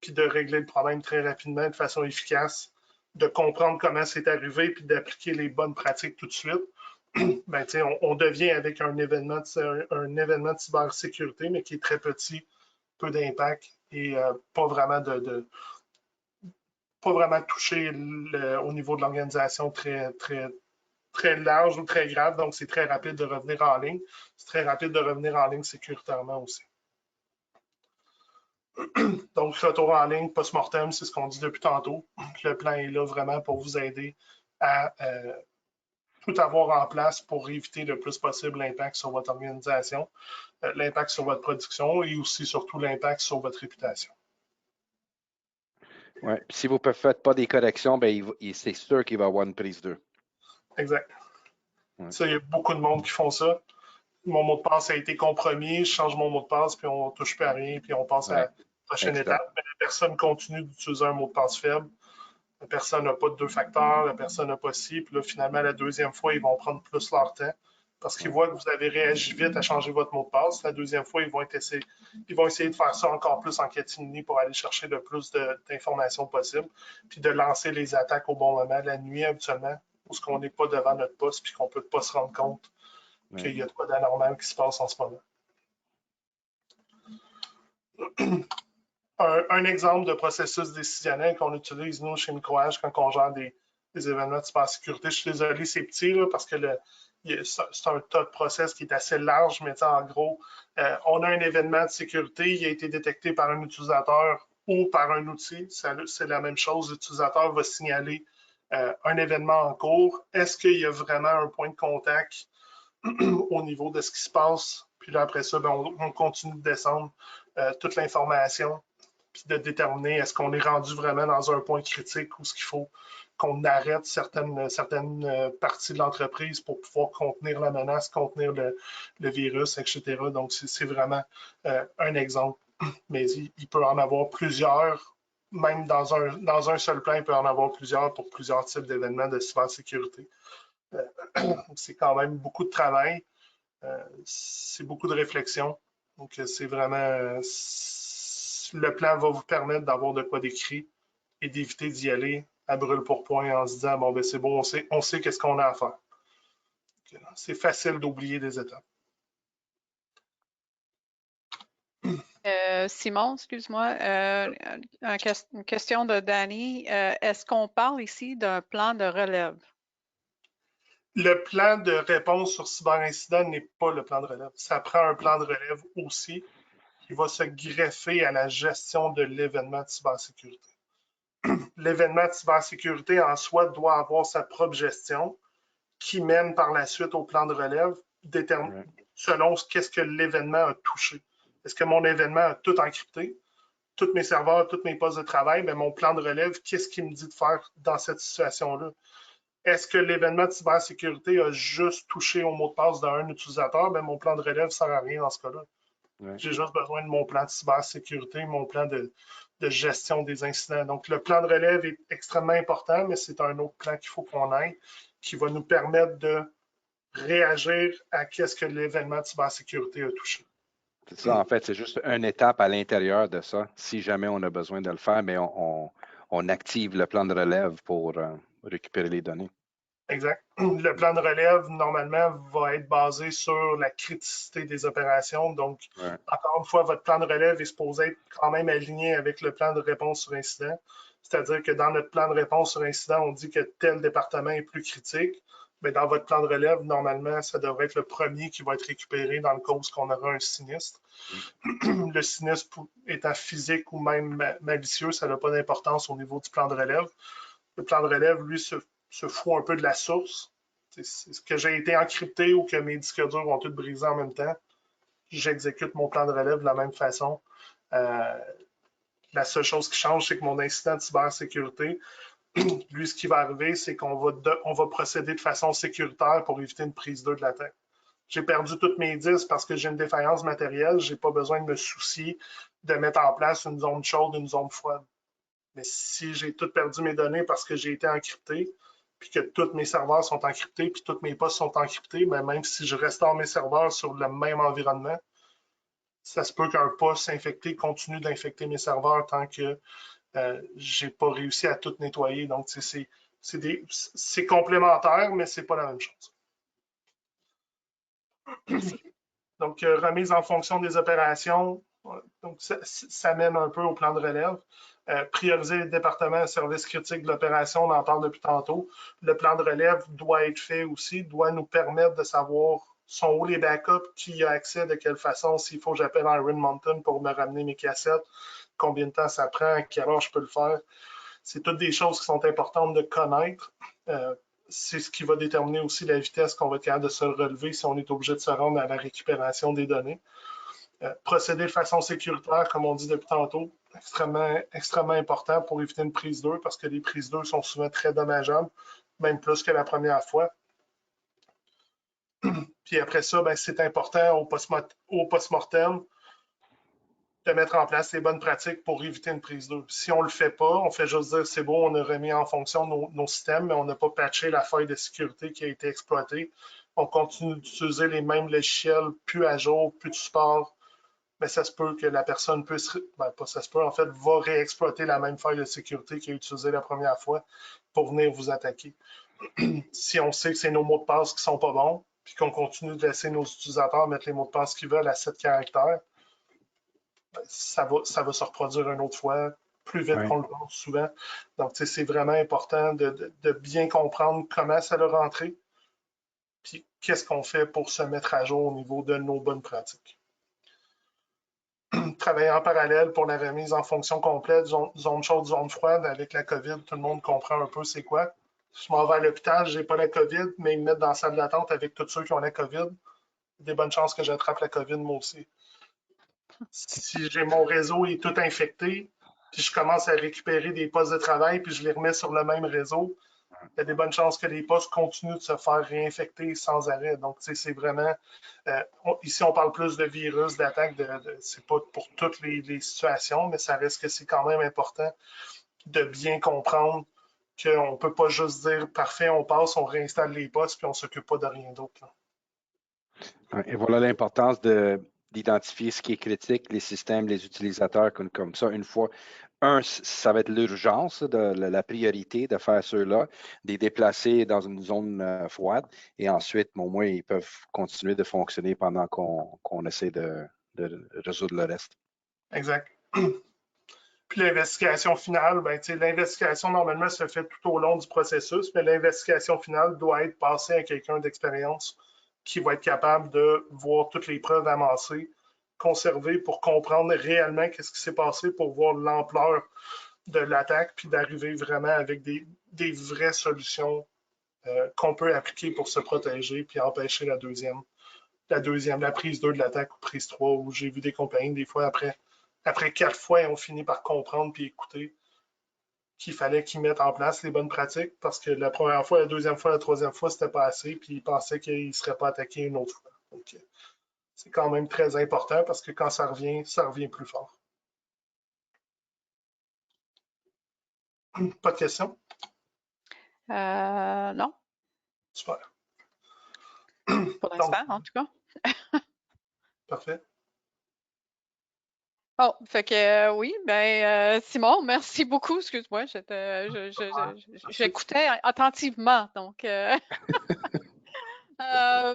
puis de régler le problème très rapidement, de façon efficace, de comprendre comment c'est arrivé, puis d'appliquer les bonnes pratiques tout de suite, ben, on devient avec un événement de cybersécurité, mais qui est très petit, peu d'impact et pas vraiment pas vraiment touché au niveau de l'organisation très, très, très large ou très grave. Donc, c'est très rapide de revenir en ligne. C'est très rapide de revenir en ligne sécuritairement aussi. Donc, retour en ligne, post-mortem, c'est ce qu'on dit depuis tantôt. Le plan est là vraiment pour vous aider à tout avoir en place pour éviter le plus possible l'impact sur votre organisation, l'impact sur votre production et aussi surtout l'impact sur votre réputation. Ouais. Si vous ne faites pas des corrections, ben, c'est sûr qu'il va y avoir une prise 2. Exact. Ça, il y a beaucoup de monde qui font ça. mon mot de passe a été compromis, je change mon mot de passe, puis on ne touche plus à rien, puis on passe à la prochaine étape. Mais la personne continue d'utiliser un mot de passe faible. La personne n'a pas de 2 facteurs, la personne n'a pas ci, puis là, finalement, la deuxième fois, ils vont prendre plus leur temps parce qu'ils voient que vous avez réagi vite à changer votre mot de passe. La deuxième fois, ils vont essayer de faire ça encore plus en catimini pour aller chercher le plus d'informations possible, puis de lancer les attaques au bon moment, la nuit habituellement, où on n'est pas devant notre poste, puis qu'on ne peut pas se rendre compte qu'il y a de quoi d'anormal qui se passe en ce moment. Un exemple de processus décisionnel qu'on utilise, nous, chez Microage, quand on gère des événements de cybersécurité. Je suis désolé, c'est petit, là, parce que c'est un tas de process qui est assez large, mais en gros, on a un événement de sécurité, il a été détecté par un utilisateur ou par un outil. C'est la même chose. L'utilisateur va signaler un événement en cours. Est-ce qu'il y a vraiment un point de contact au niveau de ce qui se passe? Puis là, après ça, on continue de descendre toute l'information puis de déterminer est-ce qu'on est rendu vraiment dans un point critique ou ce qu'il faut qu'on arrête certaines parties de l'entreprise pour pouvoir contenir la menace, contenir le virus, etc. Donc, c'est vraiment un exemple. Mais il peut en avoir plusieurs, même dans un seul plan, il peut en avoir plusieurs pour plusieurs types d'événements de cybersécurité. C'est quand même beaucoup de travail, c'est beaucoup de réflexion. Donc, c'est vraiment... le plan va vous permettre d'avoir de quoi d'écrit et d'éviter d'y aller à brûle pour point en se disant bon, ben c'est bon, on sait qu'est-ce qu'on a à faire. C'est facile d'oublier des étapes. Simon, excuse-moi, une question de Danny. Est-ce qu'on parle ici d'un plan de relève? Le plan de réponse sur cyberincident n'est pas le plan de relève. Ça prend un plan de relève aussi qui va se greffer à la gestion de l'événement de cybersécurité. L'événement de cybersécurité en soi doit avoir sa propre gestion qui mène par la suite au plan de relève selon qu'est-ce que l'événement a touché. Est-ce que mon événement a tout encrypté, tous mes serveurs, tous mes postes de travail, mais mon plan de relève, qu'est-ce qu'il me dit de faire dans cette situation-là? Est-ce que l'événement de cybersécurité a juste touché au mot de passe d'un utilisateur? Ben, mon plan de relève ne sert à rien dans ce cas-là. J'ai juste besoin de mon plan de cybersécurité, mon plan de gestion des incidents. Donc, le plan de relève est extrêmement important, mais c'est un autre plan qu'il faut qu'on aille, qui va nous permettre de réagir à qu'est-ce que l'événement de cybersécurité a touché. C'est ça, en fait, c'est juste une étape à l'intérieur de ça. Si jamais on a besoin de le faire, mais on active le plan de relève pour récupérer les données. Exact. Le plan de relève, normalement, va être basé sur la criticité des opérations. Donc, encore une fois, votre plan de relève est supposé être quand même aligné avec le plan de réponse sur incident. C'est-à-dire que dans notre plan de réponse sur incident, on dit que tel département est plus critique. Mais dans votre plan de relève, normalement, ça devrait être le premier qui va être récupéré dans le cas où on aura un sinistre. Le sinistre étant physique ou même malicieux, ça n'a pas d'importance au niveau du plan de relève. Le plan de relève, lui, se fout un peu de la source. C'est ce que j'ai été encrypté ou que mes disques durs ont tout brisé en même temps. J'exécute mon plan de relève de la même façon. La seule chose qui change, c'est que mon incident de cybersécurité, lui, ce qui va arriver, c'est qu'on va procéder de façon sécuritaire pour éviter une prise 2 de l'attaque. J'ai perdu toutes mes disques parce que j'ai une défaillance matérielle. Je n'ai pas besoin de me soucier de mettre en place une zone chaude, une zone froide. Mais si j'ai tout perdu mes données parce que j'ai été encrypté, puis que tous mes serveurs sont encryptés, puis tous mes postes sont encryptés, mais même si je restaure mes serveurs sur le même environnement, ça se peut qu'un poste infecté continue d'infecter mes serveurs tant que je n'ai pas réussi à tout nettoyer. Donc, c'est complémentaire, mais ce n'est pas la même chose. Donc, remise en fonction des opérations. Donc, ça mène un peu au plan de relève. Prioriser les départements à service critique de l'opération, on en parle depuis tantôt. Le plan de relève doit être fait aussi, doit nous permettre de savoir sont où les backups, qui y a accès, de quelle façon, s'il faut que j'appelle Iron Mountain pour me ramener mes cassettes, combien de temps ça prend, à quelle heure je peux le faire. C'est toutes des choses qui sont importantes de connaître. C'est ce qui va déterminer aussi la vitesse qu'on va être capable de se relever si on est obligé de se rendre à la récupération des données. Procéder de façon sécuritaire, comme on dit depuis tantôt, extrêmement important pour éviter une prise 2 parce que les prises 2 sont souvent très dommageables, même plus que la première fois. Puis après ça, ben, c'est important au post-mortem de mettre en place les bonnes pratiques pour éviter une prise d'eau. Si on ne le fait pas, on fait juste dire c'est beau, on a remis en fonction nos systèmes, mais on n'a pas patché la faille de sécurité qui a été exploitée. On continue d'utiliser les mêmes logiciels, plus à jour, plus de support. Mais ça se peut que la personne puisse, ben, pas ça se peut, en fait, va réexploiter la même faille de sécurité qu'il a utilisée la première fois pour venir vous attaquer. Si on sait que c'est nos mots de passe qui sont pas bons, puis qu'on continue de laisser nos utilisateurs mettre les mots de passe qu'ils veulent à 7 caractères, ça va se reproduire une autre fois, plus vite qu'on le pense souvent. Donc, c'est vraiment important de bien comprendre comment ça a rentré, puis qu'est-ce qu'on fait pour se mettre à jour au niveau de nos bonnes pratiques. Travailler en parallèle pour la remise en fonction complète, zone chaude, zone froide, avec la COVID, tout le monde comprend un peu c'est quoi. Je m'en vais à l'hôpital, j'ai pas la COVID, mais ils me mettent dans la salle d'attente avec tous ceux qui ont la COVID. Il y a des bonnes chances que j'attrape la COVID moi aussi. Si j'ai mon réseau est tout infecté, puis je commence à récupérer des postes de travail, puis je les remets sur le même réseau, il y a des bonnes chances que les postes continuent de se faire réinfecter sans arrêt. Donc, c'est vraiment... ici, on parle plus de virus, d'attaque, c'est pas pour toutes les situations, mais ça reste que c'est quand même important de bien comprendre qu'on ne peut pas juste dire « parfait, on passe, on réinstalle les postes, puis on ne s'occupe pas de rien d'autre ». Et voilà l'importance d'identifier ce qui est critique, les systèmes, les utilisateurs, comme ça, une fois. Ça va être l'urgence, la priorité de faire ceux-là, de les déplacer dans une zone froide, et ensuite, au moins, ils peuvent continuer de fonctionner pendant qu'on essaie de résoudre le reste. Exact. Puis l'investigation finale, ben, l'investigation, normalement, se fait tout au long du processus, mais l'investigation finale doit être passée à quelqu'un d'expérience qui va être capable de voir toutes les preuves amassées, conservées pour comprendre réellement qu'est-ce qui s'est passé, pour voir l'ampleur de l'attaque, puis d'arriver vraiment avec des vraies solutions qu'on peut appliquer pour se protéger, puis empêcher la prise 2 de l'attaque ou prise 3, où j'ai vu des compagnies, des fois, après 4 fois, ils ont fini par comprendre puis écouter qu'il fallait qu'ils mettent en place les bonnes pratiques parce que la première fois, la deuxième fois, la troisième fois, c'était pas assez, puis ils pensaient qu'ils ne seraient pas attaqués une autre fois. Donc, c'est quand même très important parce que quand ça revient plus fort. Pas de questions? Non, Super. pour l'instant, en tout cas. Parfait. Oh, fait que oui, ben Simon, merci beaucoup. Excuse-moi, j'écoutais attentivement, donc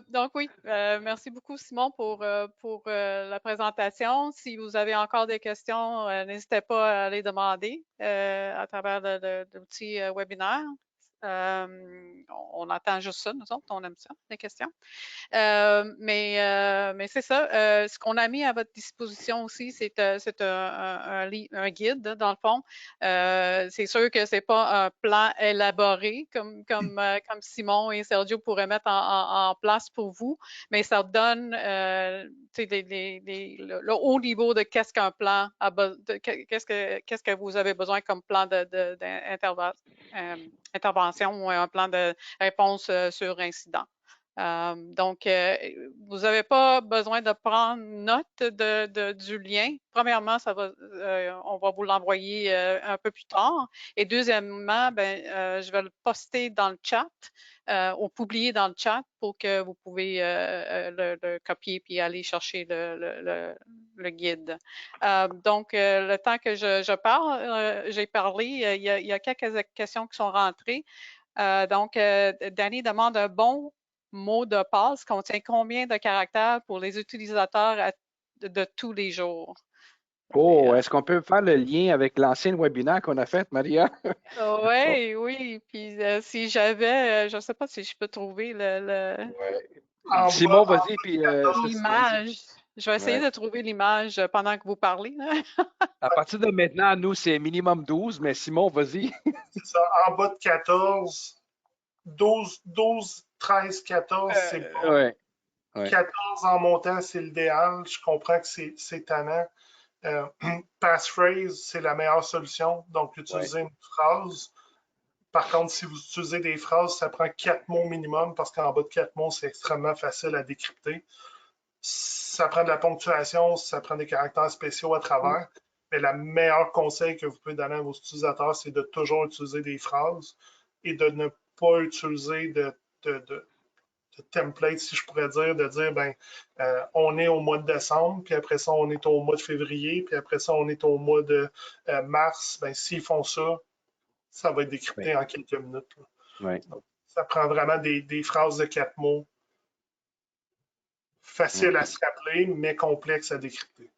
donc oui, merci beaucoup Simon pour la présentation. Si vous avez encore des questions, n'hésitez pas à les demander à travers l'outil webinaire. On entend juste ça, nous autres, on aime ça, les questions. Mais c'est ça. Ce qu'on a mis à votre disposition aussi, c'est un guide, dans le fond. C'est sûr que c'est pas un plan élaboré comme Simon et Sergio pourraient mettre en place pour vous, mais ça donne le haut niveau de qu'est-ce qu'un plan, qu'est-ce que vous avez besoin comme plan d'intervention ou un plan de réponse sur incident. Donc, vous n'avez pas besoin de prendre note du lien. Premièrement, on va vous l'envoyer un peu plus tard. Et deuxièmement, je vais le poster dans le chat ou publier dans le chat pour que vous pouvez le copier puis aller chercher le guide. Donc, le temps que je parle, j'ai parlé, il y a quelques questions qui sont rentrées. Donc, Danny demande un bon mot de passe contient combien de caractères pour les utilisateurs de tous les jours? Oh, est-ce qu'on peut faire le lien avec l'ancien webinaire qu'on a fait, Maria? Oui. Puis si j'avais, je ne sais pas si je peux trouver Simon, vas-y, puis l'image. Je vais essayer de trouver l'image pendant que vous parlez. à partir de maintenant, nous, c'est minimum 12, mais Simon, vas-y. C'est ça. En bas de 14, 12, 13, 14, c'est bon. Ouais. 14 en montant, c'est l'idéal. Je comprends que c'est tannant. Passphrase, c'est la meilleure solution. Donc, utiliser une phrase Par contre, si vous utilisez des phrases, ça prend 4 mots minimum parce qu'en bas de 4 mots, c'est extrêmement facile à décrypter. Ça prend de la ponctuation, ça prend des caractères spéciaux à travers. Mais le meilleur conseil que vous pouvez donner à vos utilisateurs, c'est de toujours utiliser des phrases et de ne pas utiliser de template, si je pourrais dire, de dire, ben, on est au mois de décembre, puis après ça, on est au mois de février, puis après ça, on est au mois de mars. Ben, s'ils font ça, ça va être décrypté en quelques minutes. Donc, ça prend vraiment des phrases de 4 mots faciles à se rappeler, mais complexes à décrypter.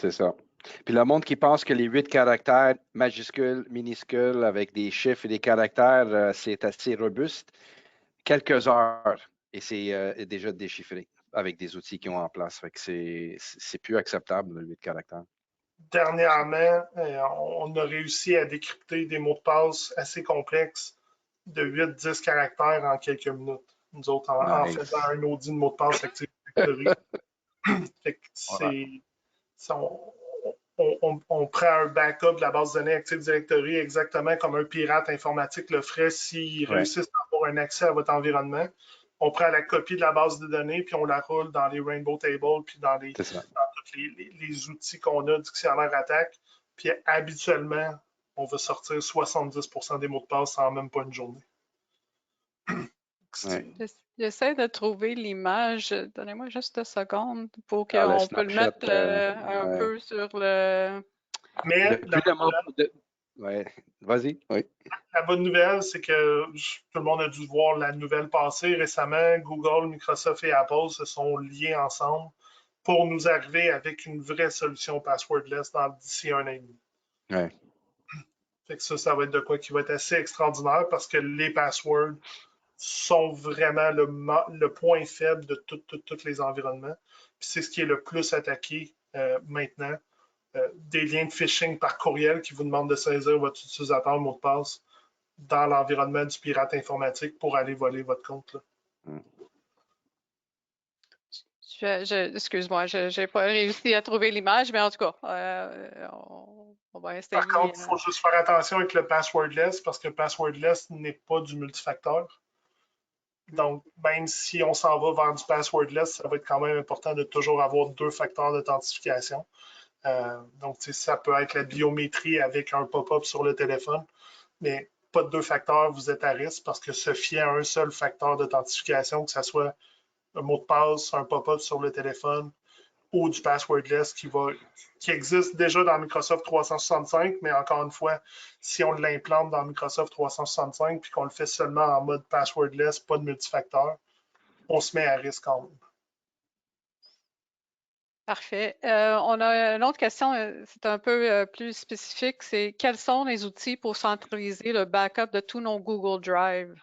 C'est ça. Puis le monde qui pense que les 8 caractères majuscules, minuscules, avec des chiffres et des caractères, c'est assez robuste, quelques heures et c'est déjà déchiffré avec des outils qu'ils ont en place. Fait que c'est plus acceptable, le 8 caractères. Dernièrement, on a réussi à décrypter des mots de passe assez complexes de 8-10 caractères en quelques minutes. Nous autres, en faisant un audit de mots de passe Active Directory. On prend un backup de la base de données Active Directory exactement comme un pirate informatique le ferait s'il réussisse à avoir un accès à votre environnement. On prend la copie de la base de données, puis on la roule dans les Rainbow Tables, puis dans tous les outils qu'on a, dictionnaire attaque. Puis habituellement, on va sortir 70% des mots de passe en même pas une journée. J'essaie de trouver l'image. Donnez-moi juste 2 secondes pour qu'on peut le mettre un peu sur le... Mais vas-y. Oui. La bonne nouvelle, c'est que tout le monde a dû voir la nouvelle passer récemment. Google, Microsoft et Apple se sont liés ensemble pour nous arriver avec une vraie solution passwordless d'ici 1 an et demi. Ouais. Fait que ça va être de quoi qui va être assez extraordinaire parce que les passwords sont vraiment le point faible de tous les environnements. Puis c'est ce qui est le plus attaqué maintenant. Des liens de phishing par courriel qui vous demandent de saisir votre utilisateur mot de passe dans l'environnement du pirate informatique pour aller voler votre compte. Excuse-moi, je n'ai pas réussi à trouver l'image, mais en tout cas, on va essayer. Par contre, il faut juste faire attention avec le passwordless parce que passwordless n'est pas du multifacteur. Donc, même si on s'en va vers du passwordless, ça va être quand même important de toujours avoir 2 facteurs d'authentification. Donc, ça peut être la biométrie avec un pop-up sur le téléphone, mais pas de 2 facteurs, vous êtes à risque parce que se fier à un seul facteur d'authentification, que ce soit un mot de passe, un pop-up sur le téléphone ou du passwordless qui existe déjà dans Microsoft 365, mais encore une fois, si on l'implante dans Microsoft 365 puis qu'on le fait seulement en mode passwordless, pas de multifacteur, on se met à risque quand même. Parfait. On a une autre question, c'est un peu plus spécifique, c'est quels sont les outils pour centraliser le backup de tous nos Google Drive?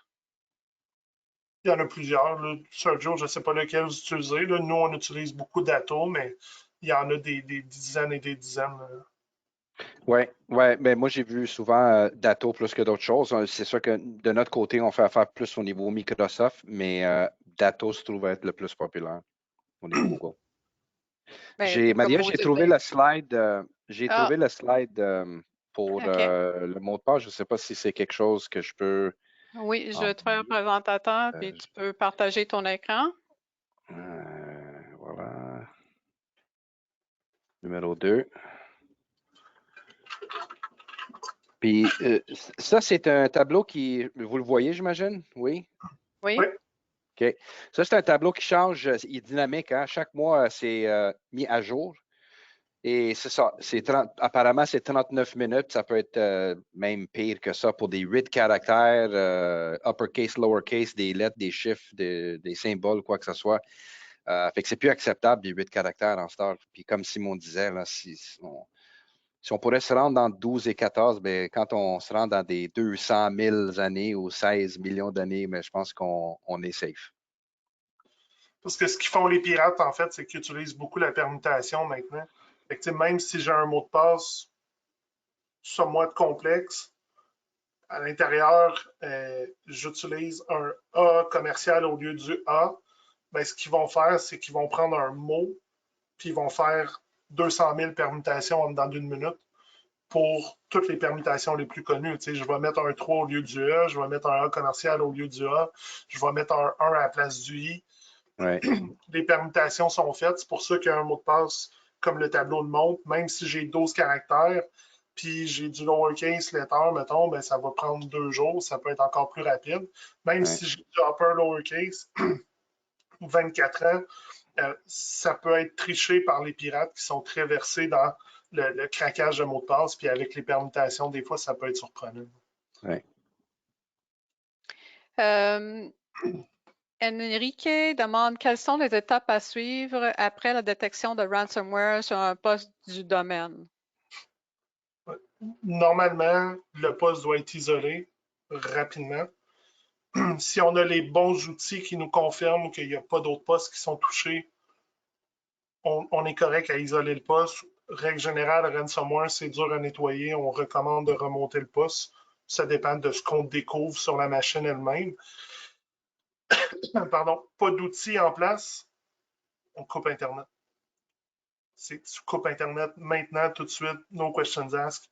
Il y en a plusieurs. Là. Sergio, je ne sais pas lequel vous utilisez. Là. Nous, on utilise beaucoup d'Ato, mais il y en a des dizaines et des dizaines. Oui, mais moi j'ai vu souvent Datto plus que d'autres choses. C'est sûr que de notre côté, on fait affaire plus au niveau Microsoft, mais Datto se trouve être le plus populaire au niveau Google. Maria, j'ai trouvé le slide. Trouvé le slide pour le mot de passe. Je ne sais pas si c'est quelque chose que je peux. Oui, je vais te faire un présentateur, puis tu peux partager ton écran. Voilà. Numéro 2. Puis ça, c'est un tableau qui, vous le voyez, j'imagine? Oui? Oui. OK. Ça, c'est un tableau qui change, il est dynamique. Hein? Chaque mois, c'est mis à jour. Et c'est ça. Apparemment, c'est 39 minutes. Ça peut être même pire que ça pour des 8 caractères, uppercase, lowercase, des lettres, des chiffres, des symboles, quoi que ce soit. Fait que c'est plus acceptable, les 8 caractères en star. Puis comme Simon disait, là, si on pourrait se rendre dans 12 et 14, bien, quand on se rend dans des 200 000 années ou 16 millions d'années, mais je pense qu'on est safe. Parce que ce qu'ils font les pirates, en fait, c'est qu'ils utilisent beaucoup la permutation maintenant. Fait que, même si j'ai un mot de passe somewhat complexe, à l'intérieur, j'utilise un A commercial au lieu du A. Ben, ce qu'ils vont faire, c'est qu'ils vont prendre un mot, puis ils vont faire 200 000 permutations en dedans d'une minute. pour toutes les permutations les plus connues. Tu sais, je vais mettre un 3 au lieu du E, je vais mettre un A commercial au lieu du A, je vais mettre un 1 à la place du I. Ouais. Les permutations sont faites. C'est pour ça qu'un mot de passe, comme le tableau le montre, même si j'ai 12 caractères, puis j'ai du lowercase letter, mettons, ben, ça va prendre 2 jours, ça peut être encore plus rapide. Même si j'ai du upper lowercase, 24 ans, ça peut être triché par les pirates qui sont très versés dans le craquage de mots de passe, puis avec les permutations, des fois, ça peut être surprenant. Ouais. Enrique demande quelles sont les étapes à suivre après la détection de ransomware sur un poste du domaine. Normalement, le poste doit être isolé rapidement. Si on a les bons outils qui nous confirment qu'il n'y a pas d'autres postes qui sont touchés, on est correct à isoler le poste. Règle générale, ransomware, c'est dur à nettoyer. On recommande de remonter le poste. Ça dépend de ce qu'on découvre sur la machine elle-même. Pardon, pas d'outils en place, on coupe Internet. Tu coupes Internet maintenant, tout de suite, no questions asked.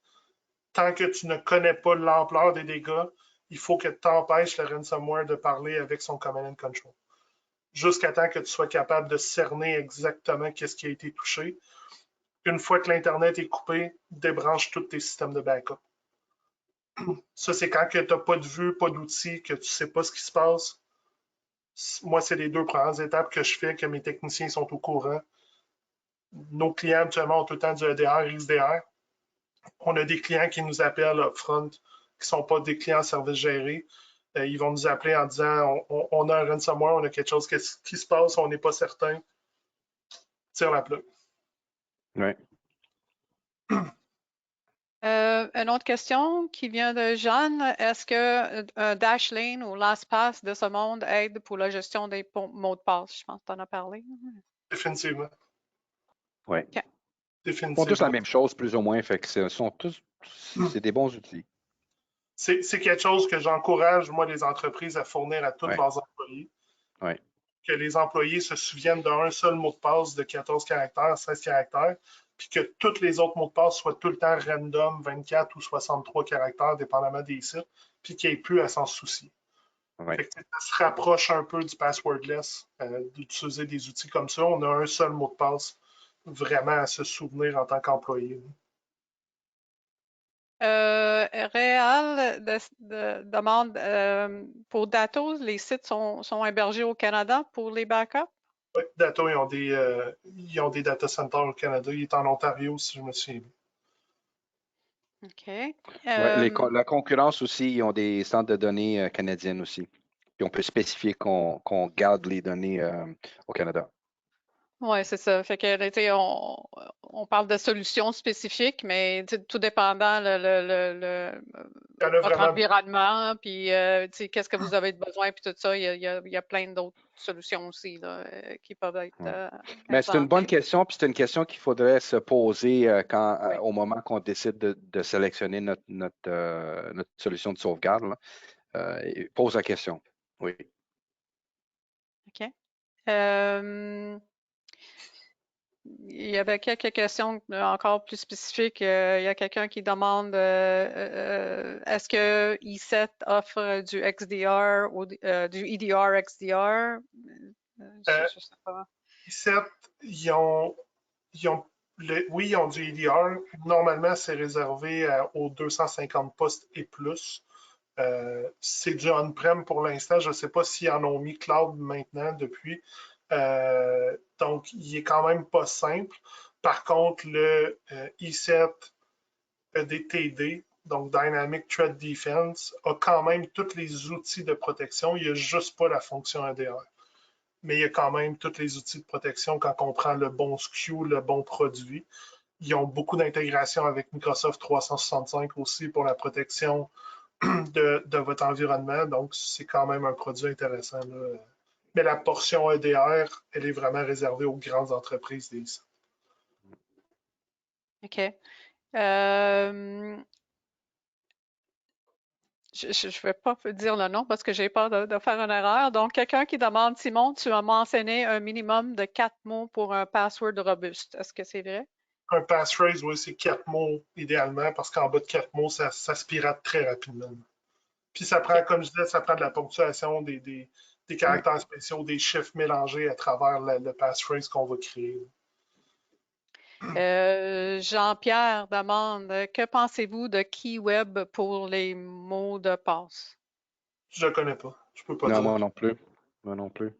Tant que tu ne connais pas l'ampleur des dégâts, il faut que tu empêches le ransomware de parler avec son command and control. Jusqu'à temps que tu sois capable de cerner exactement qu'est-ce qui a été touché. Une fois que l'Internet est coupé, débranche tous tes systèmes de backup. Ça, c'est quand tu n'as pas de vue, pas d'outils, que tu ne sais pas ce qui se passe. Moi, c'est les 2 premières étapes que je fais, que mes techniciens sont au courant. Nos clients actuellement ont tout le temps du EDR, XDR. On a des clients qui nous appellent upfront, qui ne sont pas des clients service gérés. Ils vont nous appeler en disant on a un ransomware, on a quelque chose qui se passe, on n'est pas certain. Tire la plug. Ouais. Une autre question qui vient de Jeanne. Est-ce que un Dashlane ou LastPass de ce monde aide pour la gestion des mots de passe? Je pense que tu en as parlé. Définitivement. Oui. Okay. Ils font tous la même chose, plus ou moins. Fait que c'est des bons outils. C'est quelque chose que j'encourage, moi, les entreprises à fournir à tous leurs employés. Ouais. Que les employés se souviennent d'un seul mot de passe de 14 caractères, 16 caractères, puis que tous les autres mots de passe soient tout le temps random, 24 ou 63 caractères, dépendamment des sites, puis qu'il n'y ait plus à s'en soucier. Ouais. Fait que ça se rapproche un peu du passwordless, d'utiliser des outils comme ça. On a un seul mot de passe vraiment à se souvenir en tant qu'employé. Réal demande pour Dato, les sites sont hébergés au Canada pour les backups? Oui, Dato, ils ont des data centers au Canada. Il est en Ontario, si je me souviens bien. OK. La concurrence aussi, ils ont des centres de données canadiennes aussi. Puis on peut spécifier qu'on garde les données au Canada. Oui, c'est ça. Fait que, on parle de solutions spécifiques, mais tout dépendant votre environnement, puis qu'est-ce que vous avez besoin, puis tout ça, il y a plein d'autres solutions aussi là, qui peuvent être Mais c'est une bonne question, puis c'est une question qu'il faudrait se poser au moment qu'on décide de sélectionner notre solution de sauvegarde. Pose la question. Oui. OK. Il y avait quelques questions encore plus spécifiques. Il y a quelqu'un qui demande est-ce que E7 offre du XDR ou du EDR XDR? Je sais pas. E7, oui, ils ont du EDR. Normalement, c'est réservé aux 250 postes et plus. C'est du on-prem pour l'instant. Je ne sais pas s'ils en ont mis cloud maintenant depuis. Donc, il est quand même pas simple. Par contre, le E7 EDTD, donc Dynamic Threat Defense, a quand même tous les outils de protection. Il n'y a juste pas la fonction EDR. Mais il y a quand même tous les outils de protection quand on prend le bon SKU, le bon produit. Ils ont beaucoup d'intégration avec Microsoft 365 aussi pour la protection de votre environnement. Donc, c'est quand même un produit intéressant. Là. Mais la portion EDR, elle est vraiment réservée aux grandes entreprises des sites. OK. Je ne vais pas dire le nom parce que j'ai peur de faire une erreur. Donc, quelqu'un qui demande, Simon, tu as mentionné un minimum de 4 mots pour un password robuste. Est-ce que c'est vrai? Un passphrase, oui, c'est 4 mots idéalement, parce qu'en bas de 4 mots, ça se pirate très rapidement. Puis ça prend, comme je disais, ça prend de la ponctuation, des caractères spéciaux, des chiffres mélangés à travers le passphrase qu'on va créer. Jean-Pierre demande, que pensez-vous de KeyWeb pour les mots de passe? Je ne connais pas. Je peux pas Non, dire. moi non plus. Moi non plus.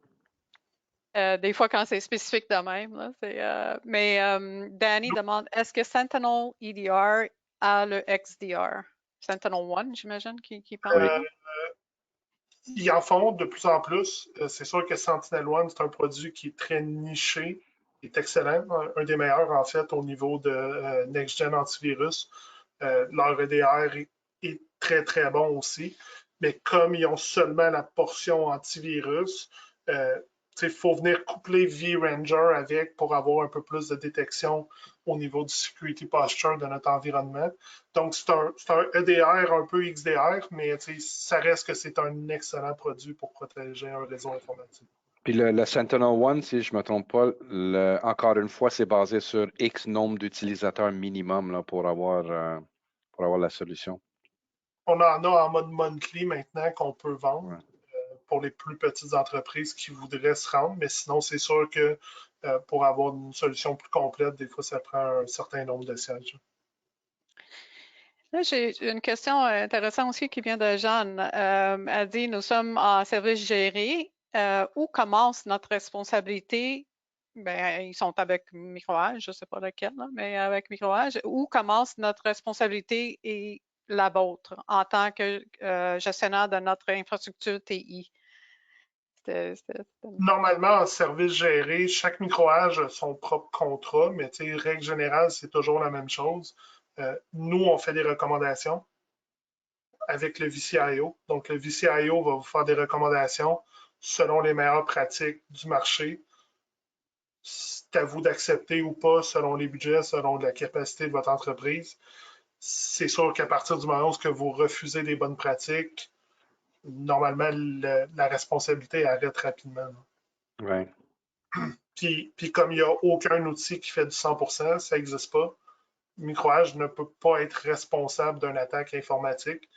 Des fois, quand c'est spécifique de même, là, mais Danny demande, est-ce que Sentinel EDR a le XDR? Sentinel-1, j'imagine, qui parle. Ils en font de plus en plus. C'est sûr que Sentinel-1, c'est un produit qui est très niché, qui est excellent, un des meilleurs en fait au niveau de Next-Gen antivirus. Leur EDR est très très bon aussi, mais comme ils ont seulement la portion antivirus, il faut venir coupler vRanger avec pour avoir un peu plus de détection au niveau du security posture de notre environnement. Donc, c'est un EDR un peu XDR, mais ça reste que c'est un excellent produit pour protéger un réseau informatique. Puis le Sentinel-1, si je ne me trompe pas, encore une fois, c'est basé sur X nombre d'utilisateurs minimum là, pour avoir la solution. On en a en mode monthly maintenant qu'on peut vendre. Ouais. Pour les plus petites entreprises qui voudraient se rendre, mais sinon, c'est sûr que pour avoir une solution plus complète, des fois, ça prend un certain nombre de sièges. Là, j'ai une question intéressante aussi qui vient de Jeanne. Elle dit, nous sommes en service géré. Où commence notre responsabilité? Ben, ils sont avec Microage, je ne sais pas lequel, là, mais avec Microage. Où commence notre responsabilité et la vôtre en tant que gestionnaire de notre infrastructure TI? Normalement, en service géré, chaque microage a son propre contrat, mais règle générale, c'est toujours la même chose. Nous, on fait des recommandations avec le VCIO. Donc, le VCIO va vous faire des recommandations selon les meilleures pratiques du marché. C'est à vous d'accepter ou pas selon les budgets, selon la capacité de votre entreprise. C'est sûr qu'à partir du moment où vous refusez des bonnes pratiques, normalement, la responsabilité arrête rapidement. Ouais. Puis comme il n'y a aucun outil qui fait du 100%, ça n'existe pas. Microage ne peut pas être responsable d'une attaque informatique.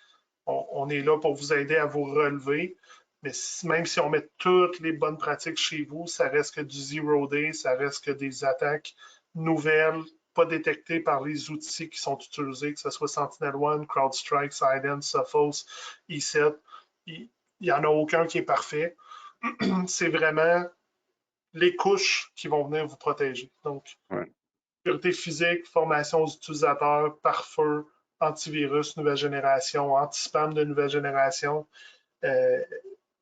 On est là pour vous aider à vous relever, mais même si on met toutes les bonnes pratiques chez vous, ça reste que du zero day, ça reste que des attaques nouvelles, pas détectées par les outils qui sont utilisés, que ce soit Sentinel-1, CrowdStrike, Silence, Sophos, E7. Il n'y en a aucun qui est parfait. C'est vraiment les couches qui vont venir vous protéger. Donc, sécurité physique, formation aux utilisateurs, pare-feu, antivirus nouvelle génération, anti-spam de nouvelle génération,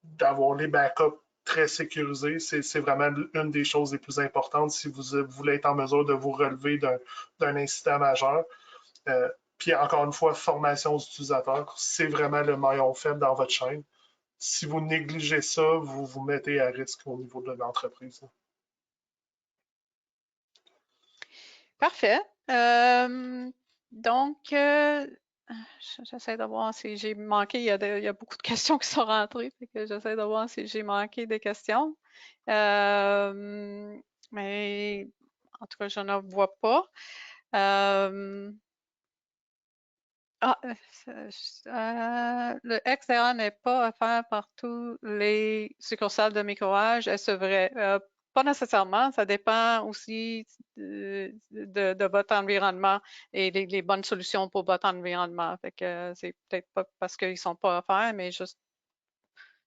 d'avoir les backups très sécurisés, c'est vraiment une des choses les plus importantes si vous voulez être en mesure de vous relever d'un incident majeur. Puis encore une fois, formation aux utilisateurs, c'est vraiment le maillon faible dans votre chaîne. Si vous négligez ça, vous vous mettez à risque au niveau de l'entreprise. Parfait. Donc, j'essaie de voir si j'ai manqué. Il y a beaucoup de questions qui sont rentrées. J'essaie de voir si j'ai manqué des questions. Mais en tout cas, je ne vois pas. Le XDR n'est pas offert par tous les succursales de microage. Est-ce vrai? Pas nécessairement. Ça dépend aussi de votre environnement et les bonnes solutions pour votre environnement. Fait que c'est peut-être pas parce qu'ils sont pas offerts, mais juste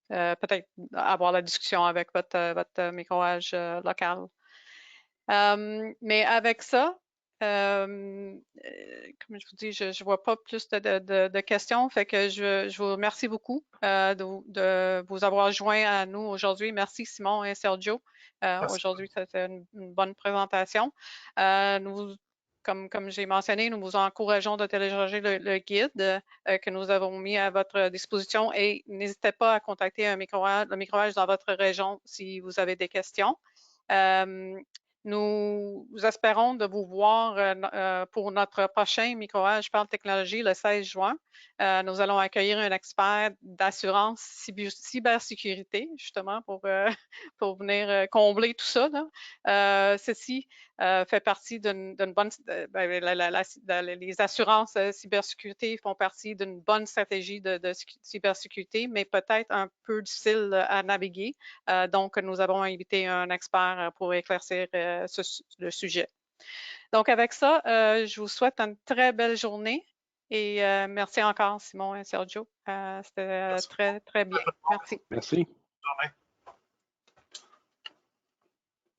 peut-être avoir la discussion avec votre microage local. Mais avec ça, comme je vous dis, je ne vois pas plus de questions, fait que je vous remercie beaucoup de vous avoir joints à nous aujourd'hui. Merci Simon et Sergio. Aujourd'hui, c'était une bonne présentation. Comme j'ai mentionné, nous vous encourageons de télécharger le guide que nous avons mis à votre disposition et n'hésitez pas à contacter le microage dans votre région si vous avez des questions. Nous espérons de vous voir pour notre prochain Microage Parle Technologie le 16 juin. Nous allons accueillir un expert d'assurance cybersécurité, justement, pour venir combler tout ça, là. Ceci fait partie d'une bonne... les assurances cybersécurité font partie d'une bonne stratégie de cybersécurité, mais peut-être un peu difficile à naviguer. Donc, nous avons invité un expert pour éclaircir le sujet. Donc, avec ça, je vous souhaite une très belle journée et merci encore, Simon et Sergio. C'était très, très bien. Merci. Merci. Bonne journée.